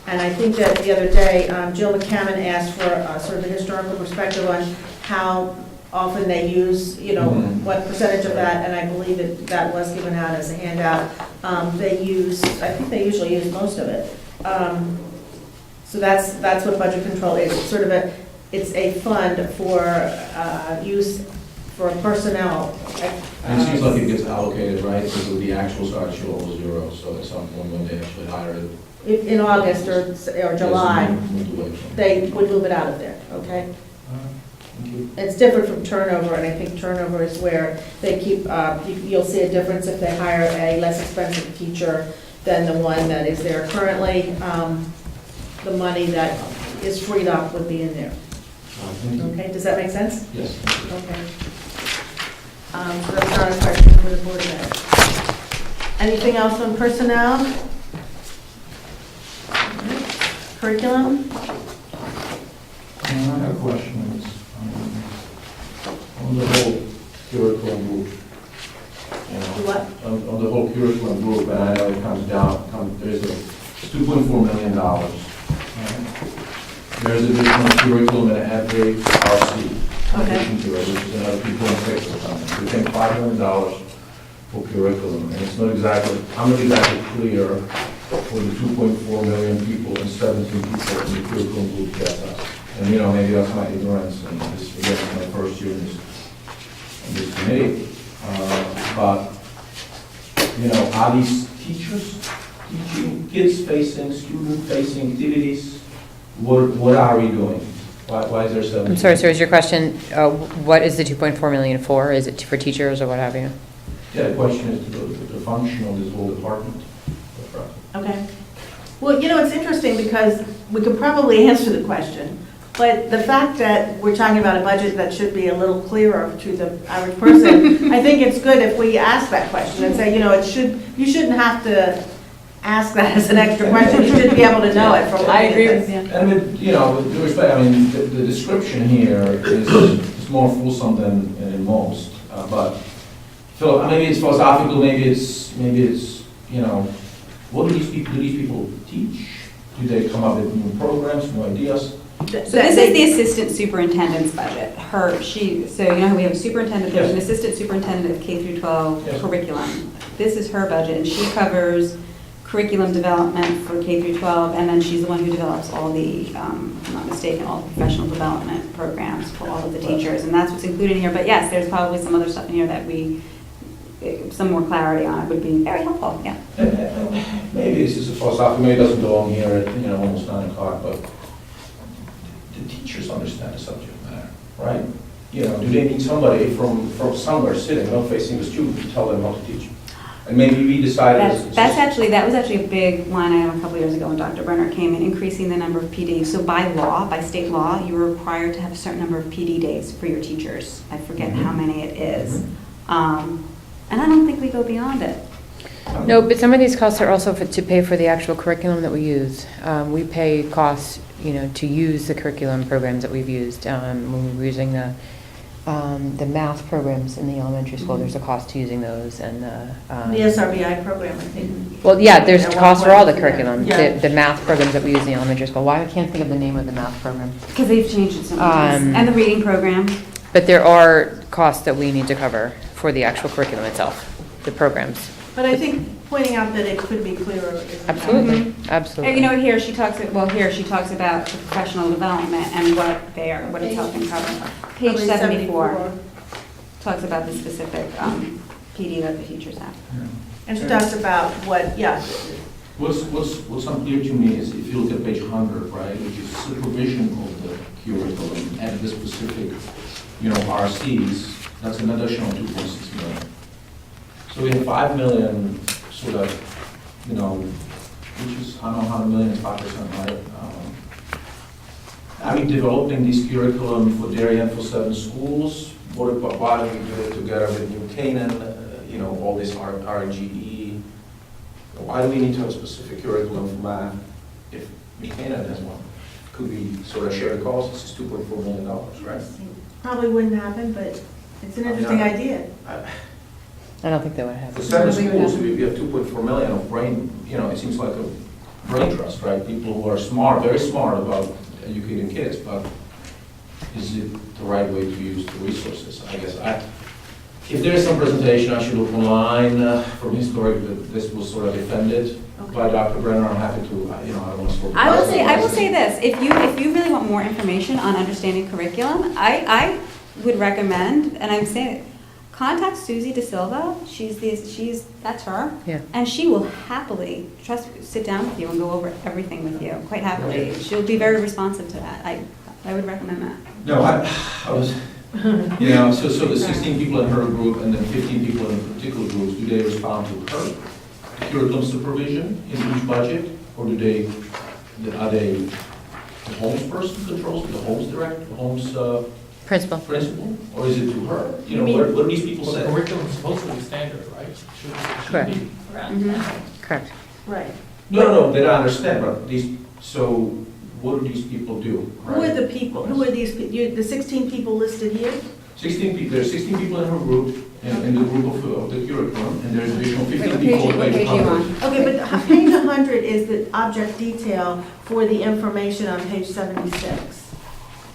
And I think that the other day, Jill McCammon asked for sort of a historical perspective on how often they use, what percentage of that, and I believe that that was given out as a handout. They use, I think they usually use most of it. So that's what budget control is. It's sort of it's a fund for use for personnel. And it seems like it gets allocated, right, because of the actual start show all zero, so at some point when they actually hire it. If in August or July, move away from it. they would move it out of there, okay? Thank you. It's different from turnover, and I think turnover is where they keep, you'll see a difference if they hire a less expensive teacher than the one that is there currently. The money that is freed up would be in there. Thank you. Okay, does that make sense? Yes. Okay. So that's not a question for the board then. Anything else on personnel? Curriculum? I have a question. It's, on the whole curriculum group. What? On the whole curriculum group, and I know it comes down, there's $2.4 million. There's additional curriculum in every RC. Okay. Which is another $2.6 or something. We think $5 million for curriculum, and it's not exactly, I'm not exactly clear for the 2.4 million people and 17 people in the curriculum group get us. And maybe that's my ignorance, and this again is my first year in this committee. But are these teachers teaching kids-facing, student-facing activities? What are we doing? Why is there 17? I'm sorry, sir, is your question, what is the 2.4 million for? Is it for teachers or what have you? Yeah, the question is the function of this whole department. Okay. Well, it's interesting because we could probably answer the question, but the fact that we're talking about a budget that should be a little clearer to the average person, I think it's good if we ask that question and say, you shouldn't have to ask that as an extra question. You should be able to know it from. I agree with you. And with due respect, the description here is more fulsome than most. But Philip, maybe it's philosophical, maybe it's what do these people teach? Do they come up with new programs, new ideas? So this is the assistant superintendent's budget. So you know how we have a superintendent, there's an assistant superintendent of K through 12 Yes. curriculum. This is her budget, and she covers curriculum development for K through 12, and then she's the one who develops all the, if I'm not mistaken, all the professional development programs for all of the teachers, and that's what's included here. But yes, there's probably some other stuff in here that some more clarity on it would be very helpful, yeah. Maybe this is a philosophical, maybe it doesn't belong here at almost 9 o'clock, but the teachers understand the subject matter, right? Do they need somebody from somewhere sitting, not facing the student, to tell them how to teach? And maybe we decided... That was actually a big line item a couple years ago when Dr. Brenner came in, increasing the number of PD. So by state law, you were required to have a certain number of PD days for your teachers. I forget how many it is. And I don't think we go beyond it. No, but some of these costs are also to pay for the actual curriculum that we use. We pay costs, to use the curriculum programs that we've used. When we were using the math programs in the elementary school, there's a cost to using those, and The SRBI program, I think. well, yeah, there's a At cost one for all the point, curriculum, yeah. the math programs that we use in the elementary school. Why I can't think of the name of the math program. Because they've changed it so many times. And the reading program. But there are costs that we need to cover for the actual curriculum itself, the programs. But I think pointing out that it could be clearer is. Absolutely, absolutely. And here she talks about the professional development and what it's helping cover. Page 74 talks about the specific PD that the teachers have. And she talks about What's unclear to me is if you look at page 100, right, which is supervision of the curriculum and the specific, RCs, that's an additional 2.6 million. So we have 5 million sort of, which is, I don't know how a million is 5%, right? Are we developing this curriculum for Darien for 7 schools? Why don't we do it together with New Canaan, all this RGE? Why do we need to have a specific curriculum for math if New Canaan has one? Could we sort of share the cost? This is $2.4 million, right? Probably wouldn't happen, but it's an interesting idea. I don't think that would happen. For 7 schools, we have 2.4 million of brain, it seems like a brain trust, right? People who are smart, very smart about educating kids, but is it the right way to use the resources? I guess if there is some presentation, I should look online from historic that this was sort of defended by Dr. Brenner. I'm happy to, I don't want to sort of. I will say this, if you really want more information on understanding curriculum, I would recommend, and I'm saying it, contact Susie De Silva. That's her. Yeah. And she will happily sit down with you and go over everything with you, quite happily. She'll be very responsive to that. I would recommend that. No, I was, so the 16 people in her group and then 15 people in particular groups, do they respond to her curriculum supervision in each budget? Or are they the homes person controls, the homes director, the homes Principal. Or is it to her? What do these people Well, say? the curriculum is supposed to be standard, right? Correct. Be. Correct. Right. No, they don't understand, but so what do these people do? Who are the people? Who are these, the 16 people listed here? 16 people, there's 16 people in her group, in the group of the curriculum, and there's additional 15 What people. page are you on? Okay, but page 100 is the object detail for the information on page 76.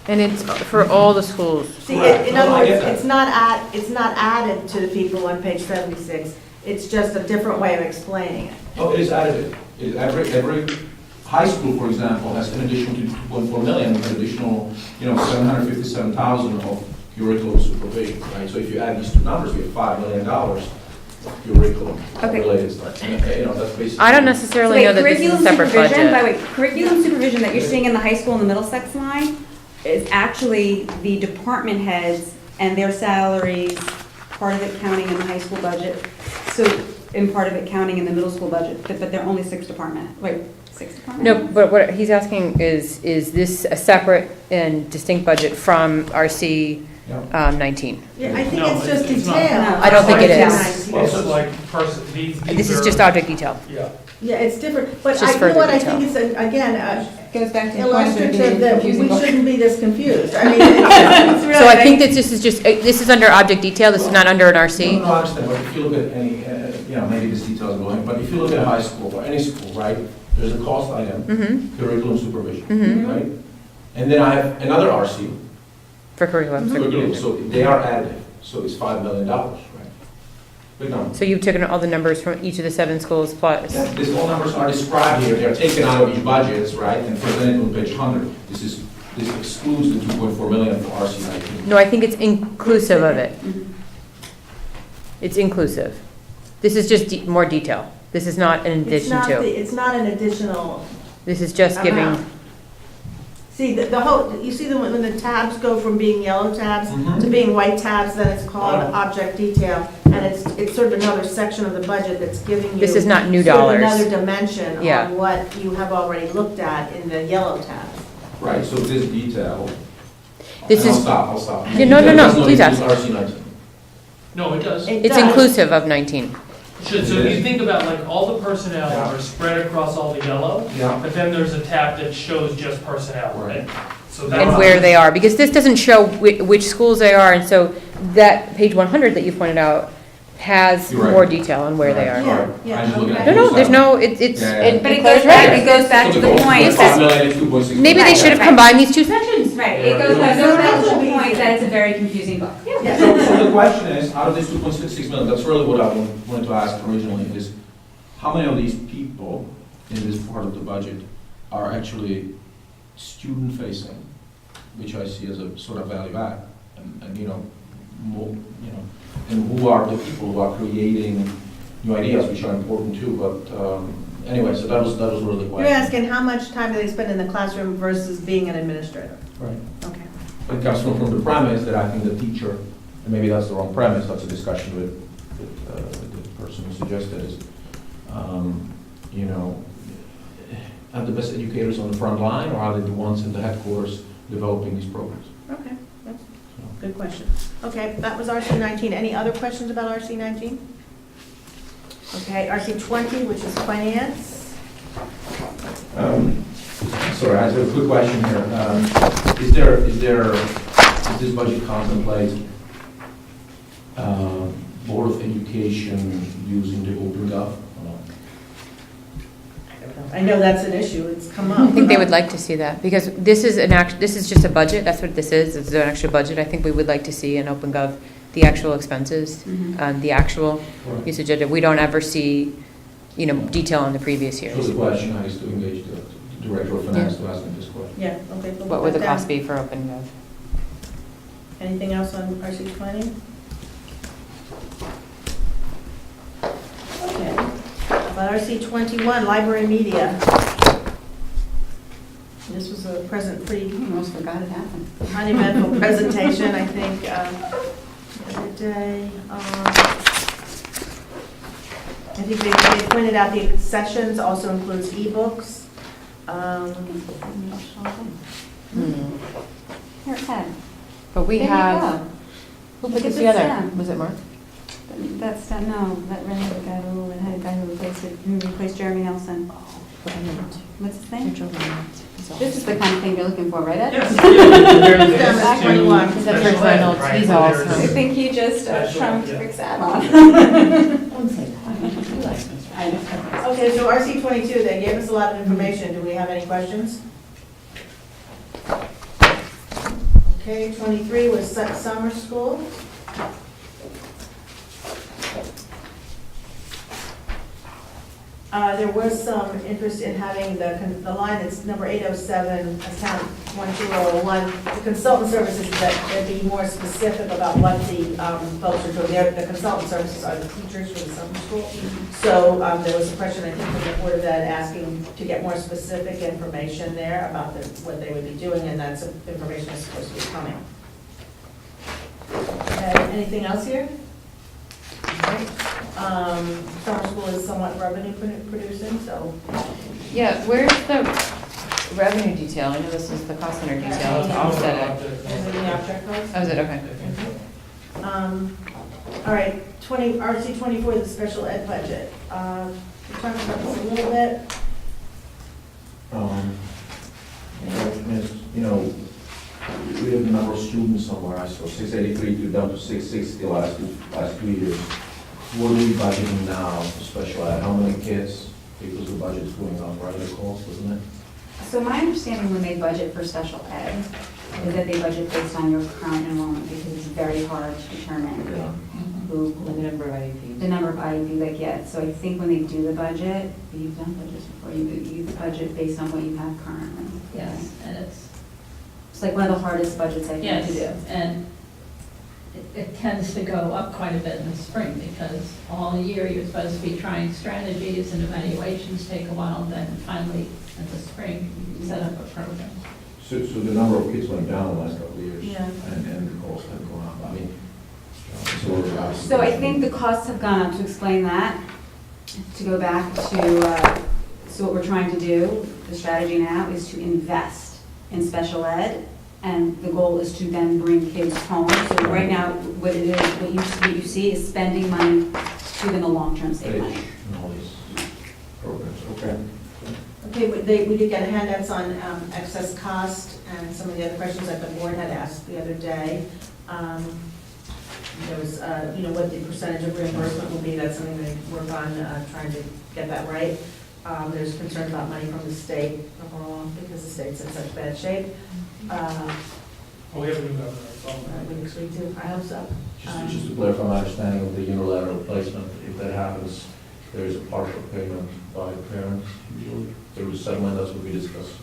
And it's for all the schools. See, Correct. in other No, I words, get that. it's not added to the people on page 76. It's just a different way of explaining it. Oh, it is additive. Every high school, for example, has in addition to 2.4 million, an additional, 757,000 of curriculum supervision, right? So if you add these two numbers, we have $5 million curriculum Okay. related stuff. You know, that's basically. I don't necessarily know that this is a separate By the budget. way, curriculum supervision that you're seeing in the high school and the Middlesex line is actually the department heads and their salaries, part of it counting in the high school budget, so, and part of it counting in the middle school budget, but they're only 6 departments. No, but what he's asking is this a separate and distinct budget from RC 19? Yeah, I think No, it's just it's not. detail. I don't think it is. This is like, these This is are- just object detail. Yeah. Yeah, it's different, but Just I, you know further what, I detail. think it's, again, Goes back to the question of illustrative being that we confusing. shouldn't be this confused. I mean, it's really. So I think that this is just, this is under object detail, this is not under an No, RC? no, I understand, but if you look at any, you know, maybe this detail is going, but if you look at a high school or any school, right, there's a cost item, Mm-hmm, curriculum supervision, mm-hmm, right? And then I have another RC, for curriculum. curriculum, so they are additive, so it's $5 million, right? Big number. So you've taken all the numbers from each of the 7 schools plus, Yeah, these all numbers are described here, they're taken out of each budgets, right, and presented on page 100. This excludes the 2.4 million for RC 19. no, I think it's inclusive of it. It's inclusive. This is just more detail. This is not in addition to. It's not an additional This is just giving, amount. See, the whole, you see when the tabs go from being yellow tabs to being white tabs, then it's called Oh. object detail, and it's sort of another section of the budget that's giving you. this is not new sort of dollars. another dimension Yeah. on what you have already looked at in the yellow tabs. Right, so this detail. This and is- I'll stop. Yeah, no, no, no, Does not please include ask. RC 19. No, it does. It It's does. inclusive of 19. Should, so if you think about like all the personnel Yeah. are spread across all the yellow, Yeah. but then there's a tab that shows just personnel, right? So that's. And where they are, because this doesn't show which schools they are, and so that page 100 that you pointed out has You're right. more detail on where they are. Yeah, yeah, I'm just looking at okay. No, no, those there's numbers. no, it's, Yeah, yeah. it But it declares goes back, right. it goes back to So the goal point. is 5 million and 2.6. Maybe they should have combined these two sections. Right, it goes back to the point that it's a very confusing book. Yeah. So the question is, out of this 2.66 million, that's really what I wanted to ask originally, is how many of these people in this part of the budget are actually student-facing, which I see as a sort of value add, and you know, more, you know, and who are the people who are creating new ideas, which are important too, but anyway, so that was really the You're question. asking how much time do they spend in the classroom versus being an administrator? Right. Okay. It comes from the premise that I think the teacher, and maybe that's the wrong premise, that's a discussion with the person who suggested is, you know, are the best educators on the front line, or are they the ones in the headquarters developing these programs? Okay, that's a good question. Okay, that was RC 19. Any other questions about RC 19? Okay, RC 20, which is finance. Sorry, I have a quick question here. Does this budget contemplate Board of Education using the OpenGov? I know that's an issue, it's come up. I think they would like to see that, because this is this is just a budget, that's what this is, it's an extra budget. I think we would like to see in OpenGov the actual expenses, the actual usage of it. We don't ever see, you know, detail on the previous So years. the question I used to engage the Director of Finance to ask me this question. Yeah, okay. we'll What put would the that down. cost be for OpenGov? Anything else on RC 20? Okay. About RC 21, library media. This was a pretty Almost forgot it happened. uneventful presentation, I think, the other day. I think they pointed out the sessions also includes ebooks. Here, Ted. But we There you have, go. who Look put at this this together? down. Was it Mark? That's, no, that ran the guy who had a guy who replaced Jeremy Nelson. What's his name? This is the kind of thing you're looking for, right, Ed? Yes. There it is. That's 21. Is that Special Rick ed, Reynolds? right, He's but awesome. there's- I think he just Special ed, trumped yeah. Rick's add-on. I know. Okay, so RC 22, they gave us a lot of information. Do we have any questions? Okay, 23 was summer school. There was some interest in having the line that's number 807, account 1201, the consultant services, that they'd be more specific about what the folks are doing. The consultant services are the teachers for the summer school. So there was a question, I think, from the Board of Ed asking to get more specific information there about what they would be doing, and that's information that's supposed to be coming. Anything else here? Right. Summer school is somewhat revenue producing, so. Yeah, where's the revenue detail? I know this is the cost center detail. I'll set it. Is it in the object codes? Oh, is it? Okay. All right, RC 24, the special ed budget. We talked about this a little bit. You know, we have the number of students somewhere, I saw 683 down to 660 last 2 years. What are we budgeting now for special ed? How many kids? Because the budget's going up, right, the cost, isn't it? So my understanding when they budget for special ed is that they budget based on your current enrollment, because it's very hard to determine who, The number of IEPs. the number of IEP they get. So I think when they do the budget, you've done budgets before, you budget based on what you have currently. Yes, and It's like one of the hardest budgets I think to do. yes, and it tends to go up quite a bit in the spring, because all year you're supposed to be trying strategies and evaluations take a while, then finally in the spring, you set up a program. So the number of kids went down the last couple of years. Yeah. And the cost have gone up. I mean, it's all about. So I think the costs have gone up. To explain that, to go back to, so what we're trying to do, the strategy now is to invest in special ed, and the goal is to then bring kids home. So right now, what it is, what you see is spending money to then the long-term save money. And all these programs, okay. Okay, we did get handouts on excess cost and some of the other questions that the board had asked the other day. There was, what the percentage of reimbursement will be. That's something they work on, trying to get that right. There's concern about money from the state overall, because the state's in such bad shape. We have a new governor, so. Next week too, I hope so. Just to clarify my understanding of the unilateral placement, if that happens, there is a partial payment by the parents usually. There was settlement, that's what we discussed.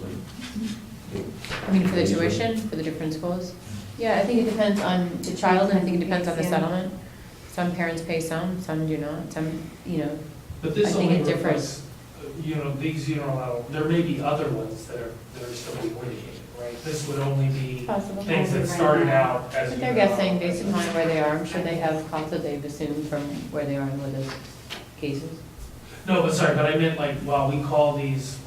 I mean, for the tuition, for the different schools? Yeah, I think it depends on the child, and I think it depends on the settlement. Some parents pay some do not, But this I think only it differs. reflects, these unilateral, there may be other ones that are still being litigated, right? This would only be Possible. things that started out as. But they're guessing based upon where they are. I'm sure they have costs that they've assumed from where they are in with those cases. No, but I meant like, while they call these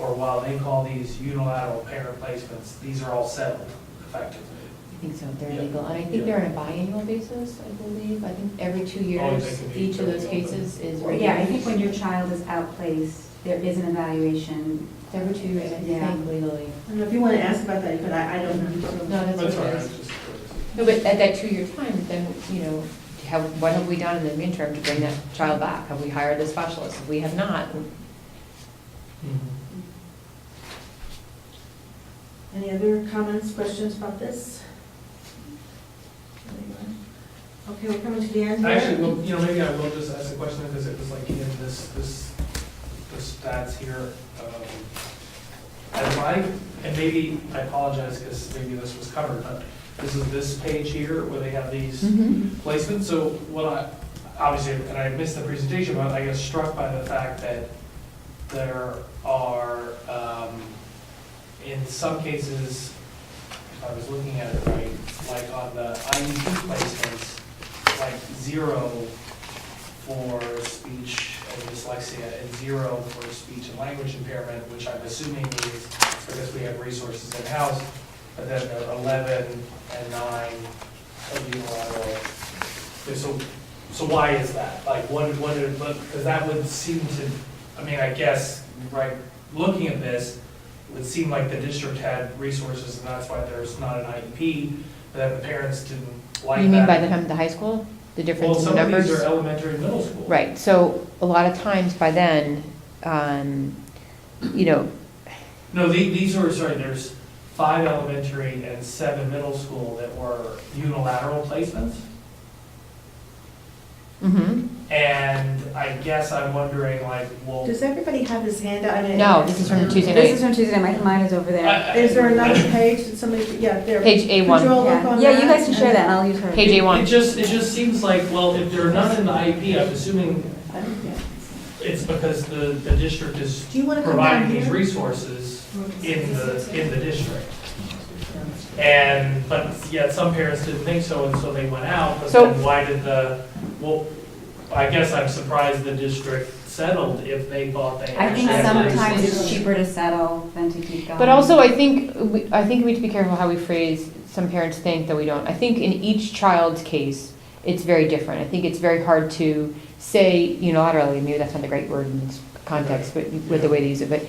unilateral parent placements, these are all settled effectively. I think so, they're Yeah. legal. And I think they're on a biannual basis, I believe. I think every 2 Oh, years, they can be each of those totally cases is Yeah, reviewed. I think when your child is outplaced, there is an evaluation. Every 2 years, I Yeah. think legally. I don't know if you want to ask about that, but I don't know. No, that's That's what all it right, is. just. No, but at that 2-year time, then, what have we done in the interim to bring that child back? Have we hired the specialist? If we have not, Any other comments, questions about this? Anyone? Okay, we're coming to the end here. Actually, well, maybe I will just ask a question, because it was like in the stats here. And maybe, I apologize, because maybe this was covered, but this is this page here where they have these placements. So obviously, and I missed the presentation, but I guess struck by the fact that there are, in some cases, if I was looking at it right, like on the IEP placements, like 0 for speech and dyslexia and 0 for speech and language impairment, which I'm assuming is because we have resources in-house, but then there are 11 and 9 of unilateral. Okay, so why is that? Like, because that would seem to, I guess, right, looking at this, it would seem like the district had resources, and that's why there's not an IEP, but then the parents didn't like that. you mean by the time of the high school? The difference in Well, some of numbers? these are elementary and middle school. Right, so a lot of times by then, No, these are, there's 5 elementary and 7 middle school that were unilateral placements. mhm. And I guess I'm wondering like, well. Does everybody have this handout? I mean, No, this is from Tuesday This is night, from Tuesday, mine is over there. Is there another page that somebody, yeah, there. page Could you A1, all look on Yeah, you that? guys can share that, and I'll use her. page It A1. just seems like, well, if there are none in the IEP, I'm assuming I don't get it. it's because the district is Do you want to come down providing these here? resources in the district. But yet some parents didn't think so, and so they went out, but So- then why did well, I guess I'm surprised the district settled if they thought they I think actually had the sometimes resources. it's cheaper to settle than to keep going. But also, I think we need to be careful how we phrase, some parents think that we don't. I think in each child's case, it's very different. I think it's very hard to say unilaterally, maybe that's not the great word in this context, but with the way they use it, but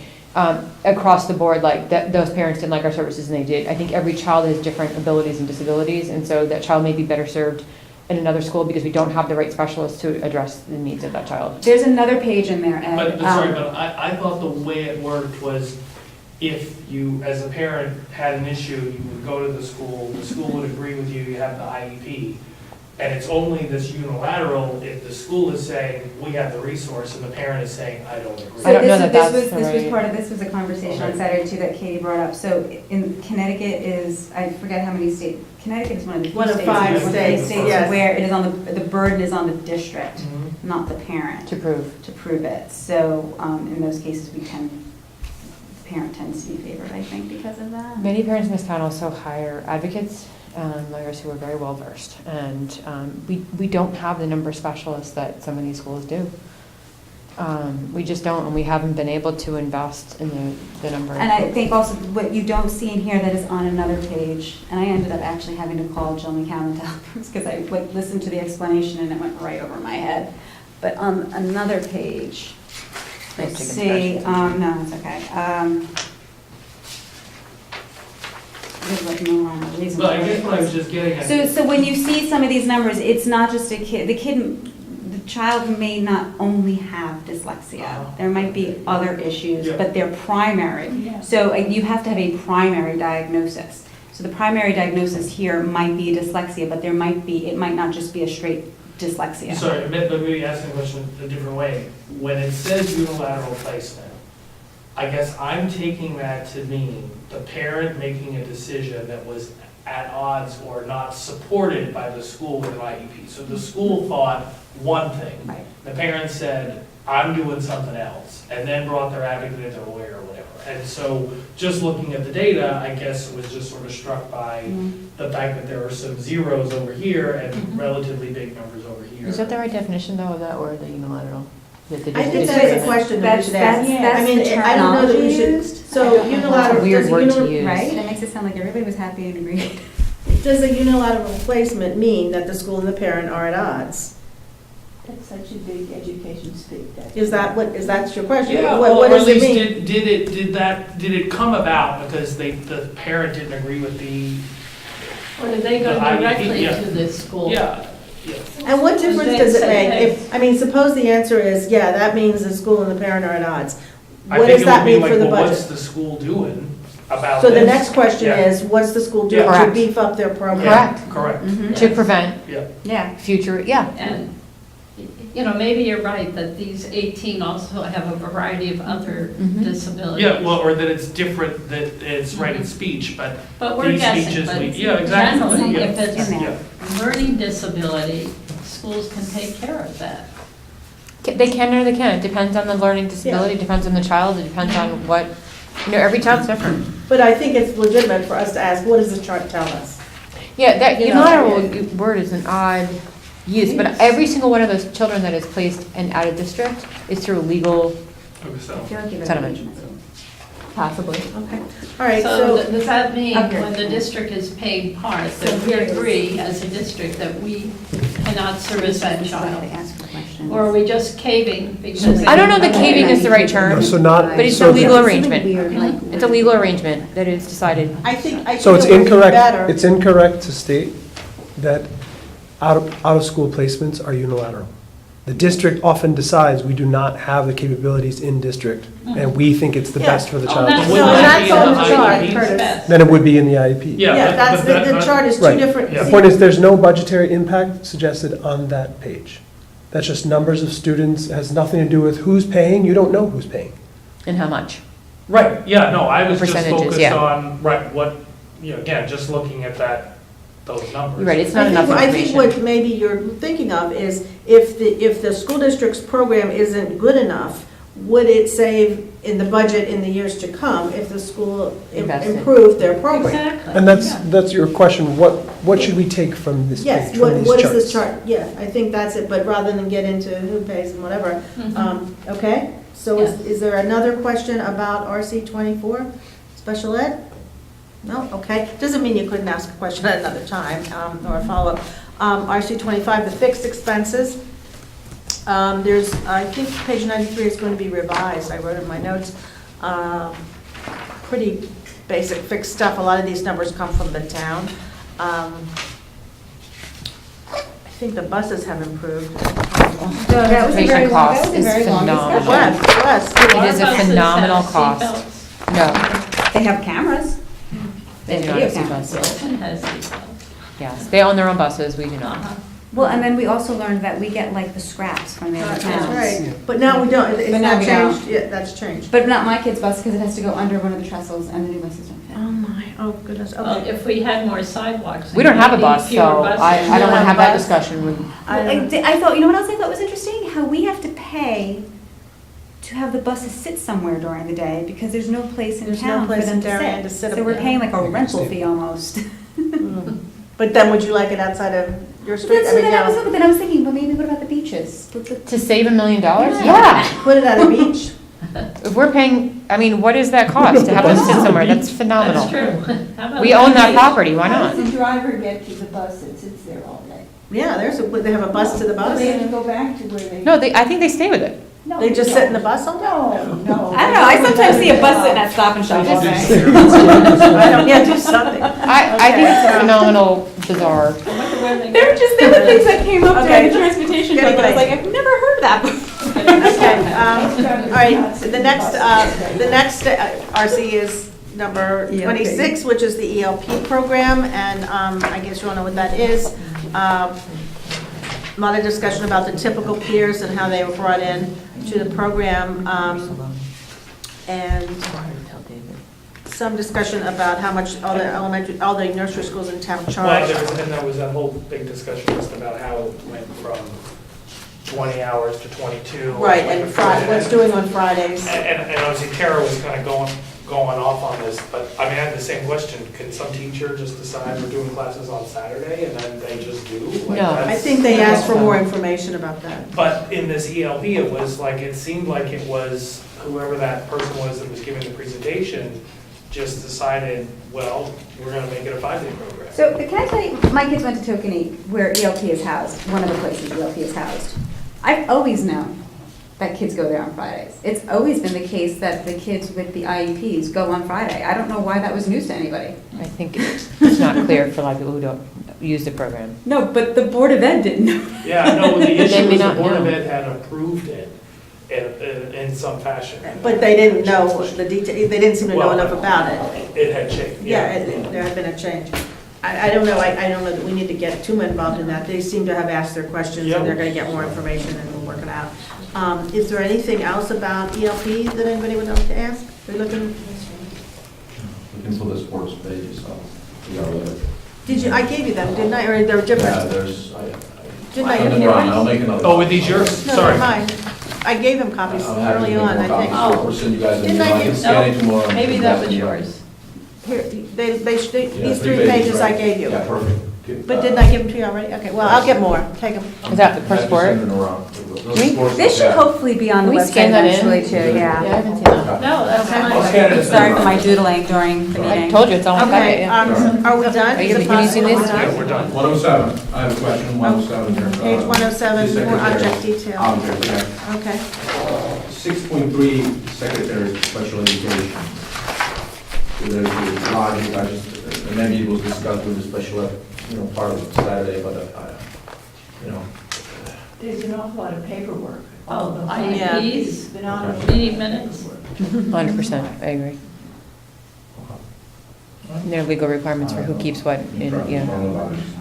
across the board, like that, those parents didn't like our services and they did. I think every child has different abilities and disabilities, and so that child may be better served in another school because we don't have the right specialists to address the needs of that child. There's another page in there, Ed. But I thought the way it worked was if you, as a parent, had an issue, you would go to the school would agree with you, you have the IEP. And it's only this unilateral if the school is saying, we have the resource, and the parent is saying, I don't agree. So I don't know that this that's was the this was right- part of, this was a conversation on Okay. Saturday too that Katie brought up. So in Connecticut is, I forget how many states, Connecticut is one of the few One of states. 5 one of the states, states yes. where it is on the burden is on the district, Mhm. not the parent, To prove. to prove it. So in those cases, the parent tends to be favored, I think, because of that. Many parents in this town also hire advocates, lawyers who are very well versed, and we don't have the number of specialists that some of these schools do. We just don't, and we haven't been able to invest in the number. And I think also what you don't see in here that is on another page, and I ended up actually having to call Jill McCown to help us because I listened to the explanation and it went right over my head. But on another page, let's see, no, it's okay. There's like no rhyme or reason. But I guess what I was just getting at. So when you see some of these numbers, it's not just a kid, the child may not only have dyslexia. There might be other issues, Yeah. but they're primary. Yeah. So you have to have a primary diagnosis. So the primary diagnosis here might be dyslexia, but it might not just be a straight dyslexia. Sorry, let me ask the question a different way. When it says unilateral placement, I guess I'm taking that to mean the parent making a decision that was at odds or not supported by the school with an IEP. So the school thought one thing. Right. The parent said, I'm doing something else, and then brought their advocate, their lawyer, or whatever. And so just looking at the data, I guess it was just sort of struck by the fact that there are some zeros over here and relatively big numbers over here. Is that the right definition, though, of that word, the unilateral? That the I think district that's is- a question that we should ask. That's I mean, the I don't know that we terminology should, used. so unilateral. It's a weird does word to uni- use. Right? That makes it sound like everybody was happy and agreed. Does a unilateral placement mean that the school and the parent are at odds? That's such a big education state. Is that your question? Yeah, What or at does it least mean? did it come about because the parent didn't agree with the, Or do they go The IEP, directly yeah. to the school? yeah. And what difference They does it say, make? hey. I mean, suppose the answer is, yeah, that means the school and the parent are at odds. I What think does it would that be mean like, for the well, what's budget? the school doing about So this? the next question Yeah. is, what's the school doing to Correct. beef up their program? Correct. Correct, Mhm. To prevent yeah. Yeah. future, yeah. And, you know, maybe you're right that these 18 also have a variety of other Mhm. disabilities. Yeah, well, or that it's different, that it's right in speech, but But we're these guessing, speeches, but yeah, exactly. generally, Yeah. if it's In there. Yeah. learning disability, schools can take care of that. They can or they can't. It depends on the learning disability, it depends on the child, it depends on what, every child's different. But I think it's legitimate for us to ask, what does the chart tell us? Yeah, that You know, unilateral word is an odd use, but every single one of those children that is placed in out of district is through legal, Okay, so. I feel like you're Settlement. possibly. Okay, all right, So so, does that mean Up here. when the district is paying part, So that we here it is. agree as a district that we cannot service that This is why child? they ask for questions. Or are we just caving because? I don't know that caving is the right term, No, so not- but it's so a legal the- arrangement. Weird, like- It's a legal arrangement that is decided. I think So it's it would be incorrect, better. it's incorrect to state that out-of-school placements are unilateral. The district often decides we do not have the capabilities in district, and we think it's the Yeah. best for the Oh, child. that's- But No, wouldn't that that's be on in the the chart, IEP? Curtis. Then it would be in the IEP. Yeah, Yeah, but- that's, but the that- chart is two Right. different. Yeah. The point is, there's no budgetary impact suggested on that page. That's just numbers of students. It has nothing to do with who's paying. You don't know who's paying. And how much? Right, yeah, no, I was just Percentages, focused yeah. on, right, what, again, just looking at those numbers. You're right, it's not enough I think information. what maybe you're thinking of is if the school district's program isn't good enough, would it save in the budget in the years to come if the school Invested. improved their program? Exactly. And that's your question. What should we take from this Yes, page, from these what is charts? this chart? Yeah, I think that's it, but rather than get into who pays and whatever. Okay, so Yes. is there another question about RC 24, special ed? No, okay, doesn't mean you couldn't ask a question at another time, or a follow-up. RC 25, the fixed expenses. There's, I think page 93 is going to be revised, I wrote in my notes. Pretty basic fixed stuff, a lot of these numbers come from the town. I think the buses have improved. That was a very Transportation long, cost that was a is very long phenomenal. discussion. West. It is a Our buses phenomenal have cost. seatbelts. No, They have cameras. they do not Video have cameras. seatbelts. Wilton has seatbelts. Yes, they own their own buses, we do not. Uh-huh. Well, and then we also learned that we get like the scraps from the other That's towns. right, but now we don't, it's But now not we don't. changed, yeah, that's changed. But not my kid's bus because it has to go under one of the trestles and the new buses don't fit. Oh my, oh goodness, Well, okay. if we had more sidewalks. We don't have a maybe bus, fewer so buses. I don't want to have that Bus. discussion with, I thought, you know what else I thought was interesting? How we have to pay to have the buses sit somewhere during the day because there's no place in There's no town for place them in to Darien to sit. sit So them we're down. paying like a rental fee almost. But then would you like it outside of your street? I mean, no. But then I was thinking, but maybe what about the beaches? to save $1 million? Yeah. Put it at a beach. If we're paying, I mean, what does that cost to have them sit somewhere? That's phenomenal. That's true. How about We own that beach? property, why How not? does the driver get to the bus that sits there all day? Yeah, they have a bus to the bus. They have to go back to where they. No, I think they stay with it. No, They just sit in the bus all day? No. I don't know, I sometimes see a bus sitting at Stop and Shop all day. I don't, yeah, do something. I think it's phenomenal, bizarre. I wonder where they There were things that came up Okay. during the transportation Good thing, and I was point. like, I've never heard of that before. Okay, all right, so the next RC is number 26, which is the ELP program, and I guess you all know what that is. A lot of discussion about the typical peers and how they were brought in to the program, and some discussion about how much all the nursery schools in town Well, charge. there was that whole big discussion just about how it went from 20 hours to 22. Right, like and before that. what's doing on Fridays. And obviously Tara was kind of going off on this, but I mean, I had the same question. Can some teacher just decide we're doing classes on Saturday and then they just do? Like, No. I that's- think they asked for more information about that. But in this ELP, it seemed like it was whoever that person was that was giving the presentation just decided, well, we're gonna make it a 5-day program. So can I tell you, my kids went to Tokenie where ELP is housed, one of the places ELP is housed. I've always known that kids go there on Fridays. It's always been the case that the kids with the IEPs go on Friday. I don't know why that was news to anybody. I think it's not clear for a lot of people who don't use the program. No, but the Board of Ed didn't know. Yeah, no, the They issue may was the not Board of know. Ed had approved it in some fashion. But they didn't know the detail, they didn't seem to know Well, enough about it. It had changed, Yeah, yeah. there had been a change. I don't know, I don't know that we need to get too involved in that. They seem to have asked their questions, and they're gonna get more information, and we'll work it out. Is there anything else about ELP that anybody would like to ask? Are you looking, Looking for the sports pages, so we got it. did you, I gave you them, didn't I, or they're Yeah, different? there's, Didn't I I'll give send you them around. yours? I'll make another. Oh, with these yours? No, Sorry. they're mine. I gave him copies I'll have to early make on, more I copies. think. We'll send you guys an Didn't email. I I can give- scan it tomorrow. and Maybe give that to was you. yours. Here, Yeah, these 3 pages I right? gave you. Yeah, perfect. Good. But didn't I give them to you already? Okay, well, I'll get more, take them. Is that the I per have to sport? send it around. Those sports, This should yeah. hopefully be on the Can we website scan that in? eventually too, Yeah, I yeah. haven't seen that. No, that's Okay. I'll fine. scan it and send Sorry it for my around. doodling during the I meeting. told you, it's on my packet, Okay, yeah. are we done? Are you Is it gonna use possible this? we're done? Yeah, we're done. 107, I have a question, 107 here. Page 107, The more secretary. object detail. Object, yeah. Okay. 6.3, Secretary of Special Education. So there's the logic, and maybe it was discussed with the special ed, part of Saturday, but, There's an awful lot of paperwork. Oh, Yeah. IEPs, The non- meeting minutes. 100%, I agree. And there are legal requirements for who keeps what, in, yeah,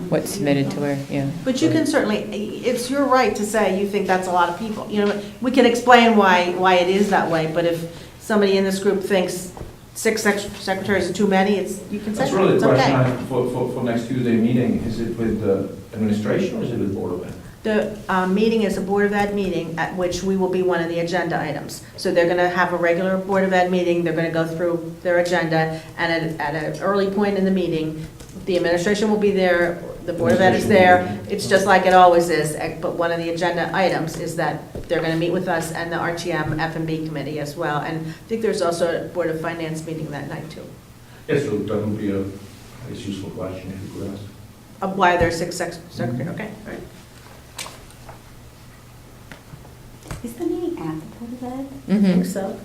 what's submitted to where, yeah. But you can certainly, it's your right to say you think that's a lot of people. You know, we can explain why it is that way, but if somebody in this group thinks 6 secretaries are too many, you can say That's really it's the question okay. I have for next Tuesday meeting. Is it with the administration or is it with Board of Ed? The meeting is a Board of Ed meeting at which we will be one of the agenda items. So they're going to have a regular Board of Ed meeting, they're going to go through their agenda, and at an early point in the meeting, the administration will be there, the Board of Ed is there. It's just like it always is, but one of the agenda items is that they're going to meet with us and the RTM F&B committee as well. And I think there's also a Board of Finance meeting that night too. Yes, so that would be it's useful question if you could ask. Of why there's 6 secretaries, okay, all right. Is the meeting at the Board of Ed? I think so.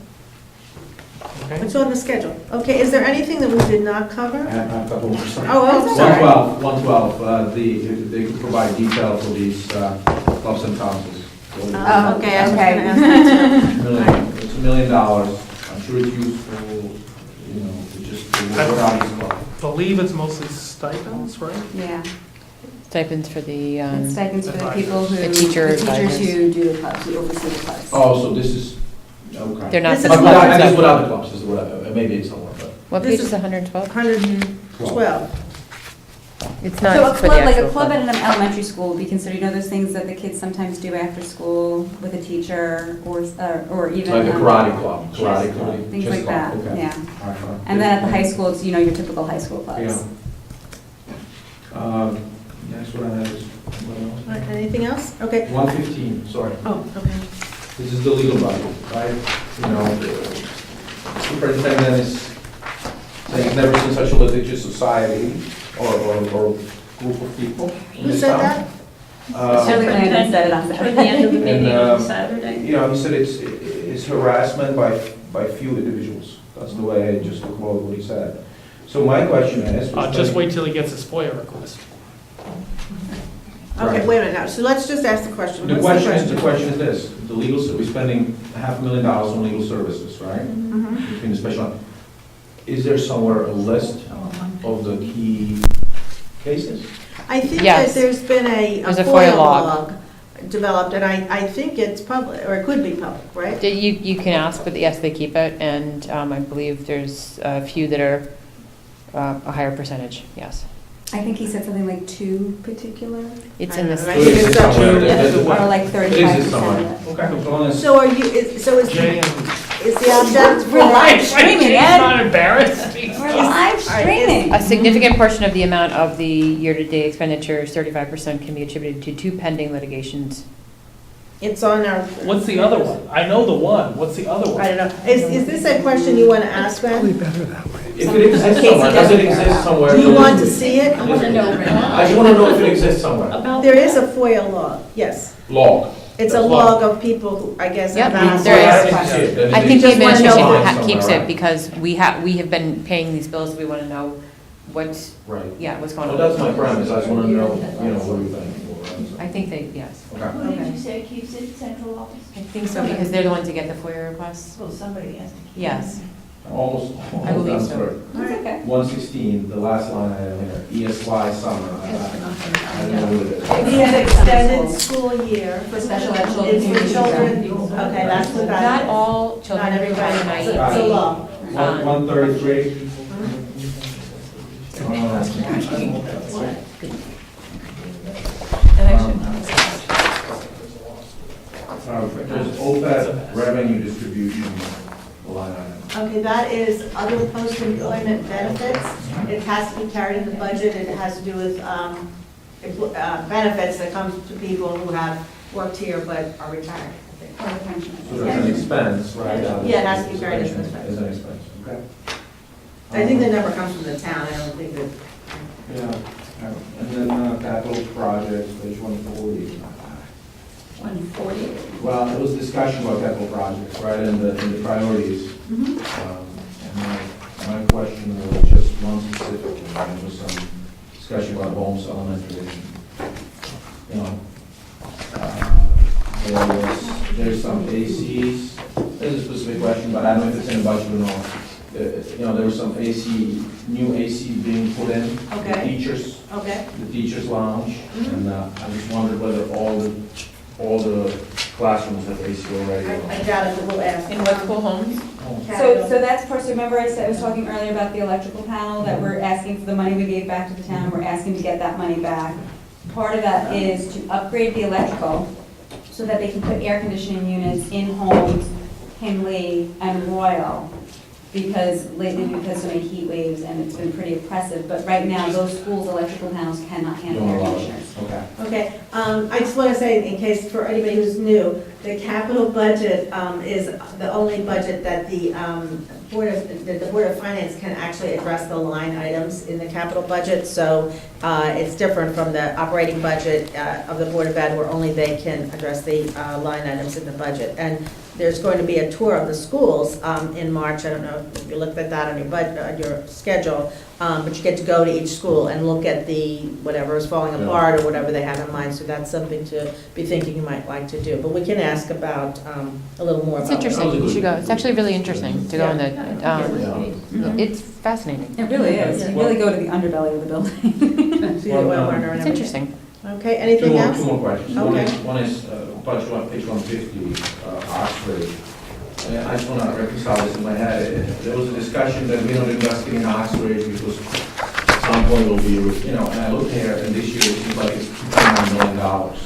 It's on the schedule. Okay, is there anything that we did not cover? I have a couple more. Sorry. Oh, sorry. 112, they could provide detail for these clubs and councils. Okay, I was going to ask that It's $1 million. I'm sure it's useful, you know, to just work out these clubs. I believe it's mostly stipends, right? Yeah. Stipends for the, And stipends for the people who, The teacher the teachers advisors. who do the clubs, who oversee the clubs. Oh, so this is, okay. they're not This the is But what- I guess clubs. without the clubs, is what, maybe it's somewhere, but. What This page is is- 112? 112. It's So not a for the club, like a actual club club. at an elementary school would be considered, you know, those things that the kids sometimes do after school with a teacher or even. Like a karate club, karate club. Things chess like club, that, okay. yeah. All right, fine. And then at the high school, it's, you know, your typical high school clubs. Yeah. Next one I have is, All right, anything else? Okay. 115, sorry. Oh, okay. This is the legal budget, right? You know, the superintendent is saying he's never seen such a litigious society or group of people in Who this said town. that? Certainly Landon said it on Toward the end of the And, meeting on Saturday. You know, he said it's harassment by few individuals. That's the way I just to quote what he said. So my question is. Just wait till he gets his FOIA request. Okay, Right. wait a minute now. So let's just ask the question. The What's question is this, the legal, we're spending $500,000 on legal services, right? Mhm. Between the special, is there somewhere a list of the key cases? I think Yes. that there's been a There's a FOIA FOIA log. log developed, and I think it's public, or it could be public, right? You can ask, but yes, they keep it, and I believe there's a few that are a higher percentage, yes. I think he said something like 2 particular, It's in the. I think it's up somewhere. to- or like It 35% exists somewhere. of it. Okay, as long as. So are you, so is Jay and. the object? We're live streaming, Jay's Ed. not embarrassed. We're live streaming. A significant portion of the amount of the year-to-date expenditures, 35%, can be attributed to 2 pending litigations. It's on our. What's the other one? I know the one. What's the other one? I don't know. Is this a question you want to ask them? If it exists somewhere, does it exist somewhere? Do you want to see it? I want to know. I just want to know if it exists somewhere. About. There is a FOIA log, yes. Log. It's a That's log of people who, I guess, Yep, have asked. there Well, is. I didn't see it. Then I it think the just wanna know administration somewhere, keeps right? it because we have been paying these bills, so we want to know what's, Right. yeah, what's going Well, on. that's my premise, I just want to know, what we think. I think they, yes. Okay. Who did you say keeps it, central office? I think so, because they're the ones that get the FOIA requests. Well, somebody has to keep it. Yes. Almost, I believe almost so. answered. That's okay. 116, the last line item here, ESY summer. I don't know what it is. We have extended school year. For special ed children. It's for children, okay, that's what that Not is. all children Not who everybody, have an it's a IEP. law. 133. And I should- There's OPEB revenue distribution line item. Okay, that is other post-employment benefits. It has to be carried in the budget, and it has to do with benefits that come to people who have worked here but are retired, I think. Or the pension. So there's an expense, right? Yeah, it has to be carried as an expense. As an expense, okay. I think the number comes from the town, I don't think that, Yeah, and then capital projects, page 140. 140. Well, there was discussion about capital projects, right, in the priorities. And my question was just one specific, and there was some discussion about Holmes Elementary. You know, there's some ACs, there's a specific question, but I don't know if it's in the budget or not. there was some new AC being put in. Okay. The teachers lounge, and I just wondered whether all the classrooms have AC already. I doubt it, but we'll ask. In what school homes? So that's first, remember I was talking earlier about the electrical panel, that we're asking for the money we gave back to the town, we're asking to get that money back. Part of that is to upgrade the electrical so that they can put air conditioning units in homes, Henley and Royal, because lately we've had so many heat waves and it's been pretty oppressive, but right now those schools' electrical panels cannot handle air conditioners. Okay. Okay, I just want to say, in case for anybody who's new, the capital budget is the only budget that the Board of Finance can actually address the line items in the capital budget, so it's different from the operating budget of the Board of Ed, where only they can address the line items in the budget. And there's going to be a tour of the schools in March. I don't know if you looked at that on your on your schedule, but you get to go to each school and look at the whatever is falling apart or whatever they have in mind. So that's something to be thinking you might like to do. But we can ask about a little more It's about interesting, you should go. It's actually really interesting to go in the, it's fascinating. It really is, you really go to the underbelly of the building. See the oil burner and It's everything. interesting. Okay, anything else? Two more questions. Okay. One is budget on page 150, Oxford. And I just want to reconcile this in my head. There was a discussion that we're not investing in Oxford because at some point will be, and I look here, and this year it seems like it's $2.9 million.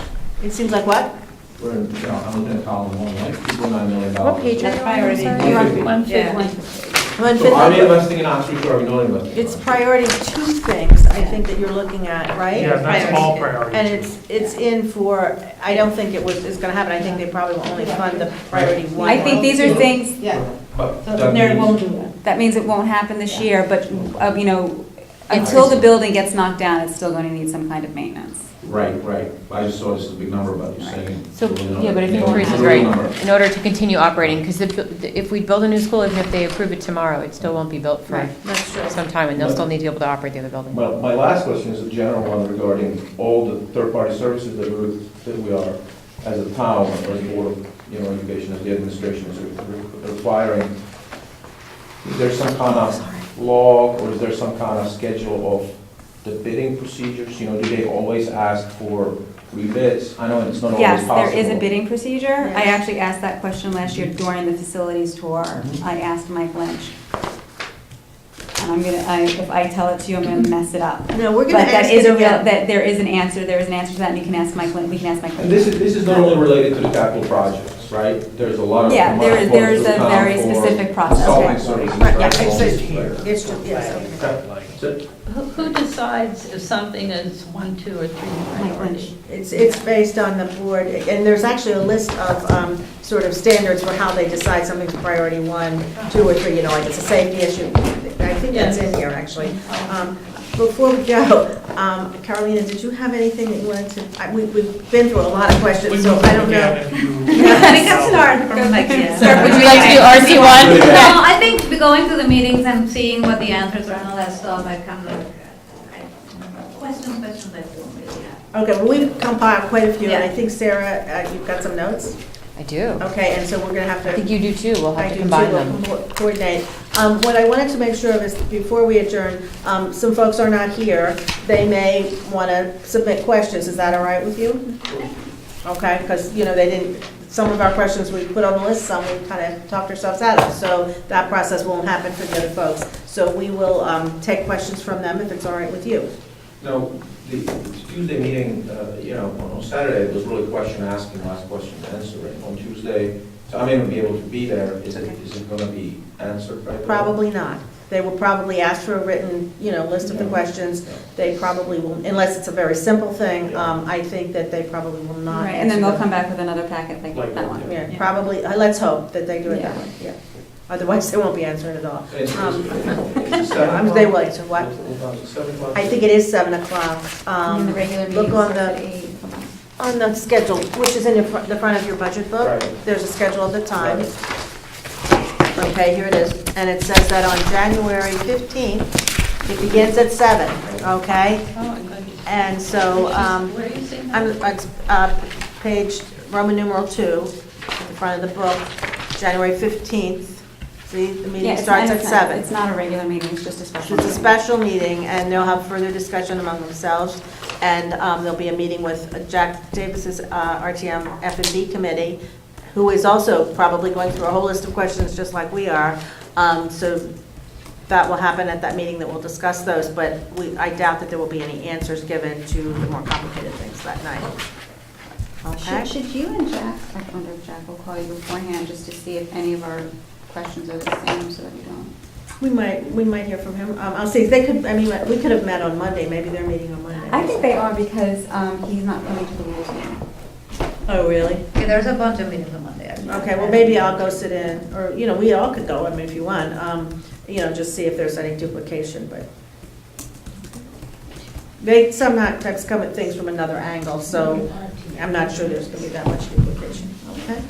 It seems like what? We're, I'm looking at column 1, right? $2.9 million. What page? That's priority. You're on So are we investing in Oxford or are we not investing? It's priority two things, I think, that you're looking at, right? Yeah, that's all priority. And it's in for, I don't think it's going to happen. I think they probably will only fund the priority one. I think these are things, But that means, that means it won't happen this year, but, until the building gets knocked down, it's still going to need some kind of maintenance. right. I just saw this as a big number, but you're saying. So, we're yeah, but I think not- Teresa's we're right. number. In order to continue operating, because if we build a new school, even if they approve it tomorrow, it still won't be built for That's true. some time, and they'll still need to be able to operate the other building. Well, my last question is a general one regarding all the third-party services that we are, as a town, or as a Board of Education, as the administration is requiring. Is there some kind of law, or is there some kind of schedule of the bidding procedures? Do they always ask for rebids? I know it's not always Yes, possible. there is a bidding procedure. I actually asked that question last year during the facilities tour. I asked Mike Lynch. And I'm gonna, if I tell it to you, I'm gonna mess it up. No, we're But going to that ask is it a real, again. that there is an answer to that, and you can ask Mike Lynch, we can ask Mike And Lynch. this is not only related to the capital projects, right? There's a lot of. Yeah, there's a very specific process. Consulting Okay. services, Right, yeah, right? it's just, yes, okay. That's it. Who decides if something is 1, 2, or 3 Mike priority? Lynch. It's based on the board, and there's actually a list of sort of standards for how they decide something's priority 1, 2, or 3, like it's a safety issue. I think that's in here, actually. Before we go, Carolina, did you have anything that you wanted to, we've been through a lot of questions, so I don't know. I think I'm starting from like, Would you like to do RC1? No, I think going to the meetings and seeing what the answers are and all that stuff, I kind of, questions I don't really have. Okay, well, we've compiled quite a few, and I Yeah. think, Sarah, you've got some notes? I do. Okay, and so we're going to have to. I think you do too, we'll I have to do combine too, them. we'll coordinate. What I wanted to make sure of is, before we adjourn, some folks are not here. They may want to submit questions. Is that all right with you? Okay, because, they didn't, some of our questions we put on the list, some we kind of talked ourselves out of. So that process won't happen for the other folks. So we will take questions from them if it's all right with you. No, the Tuesday meeting, on Saturday, it was really question asking, last question answering. On Tuesday, so I may not be able to be there. Is it going to be answered right away? Probably not. They will probably ask for a written, list of the questions. They probably will, unless it's a very simple thing, I think that they probably will not. Right, and then answer they'll them. come back with another packet like that one. Yeah, probably, let's hope that they do it that way, yeah. Otherwise, they won't be answering at all. It's They will, so what? 7 o'clock? I think it is 7 o'clock. And the regular Look meeting on starts at the, 8. on the schedule, which is in the front of your budget book. Right. There's a schedule of the time. Okay, here it is. And it says that on January 15th, it begins at 7, okay? Oh, my goodness. And so, Where are you seeing it's page Roman numeral 2, at the front of the book, January 15th, See, the Yeah, meeting it's starts not- at 7. It's not a regular meeting, it's just a special It's a meeting. special meeting, and they'll have further discussion among themselves. And there'll be a meeting with Jack Davis's RTM F&B committee, who is also probably going through a whole list of questions just like we are. So that will happen at that meeting, that we'll discuss those, but I doubt that there will be any answers given to the more complicated things that night. Okay? Should you and Jack, I wonder if Jack will call you beforehand, just to see if any of our questions are the same, so that we don't. We might hear from him. I'll see, they could, I mean, we could have met on Monday, maybe they're meeting on Monday. I think they are, because he's not coming to the rules meeting. Oh, really? Yeah, there's a bunch of meetings on Monday. Okay, well, maybe I'll go sit in, or, we all could go, I mean, if you want, just see if there's any duplication, but they sometimes come at things from another angle, so I'm not sure there's gonna be that much duplication, okay?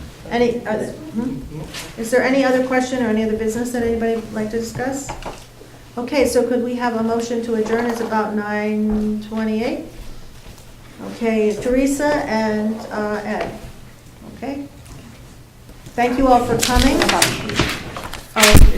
Is there any other question or any other business that anybody would like to discuss? Okay, so could we have a motion to adjourn? It's about 9:28. Okay, Teresa and Ed. Okay. Thank you all for coming. Oh,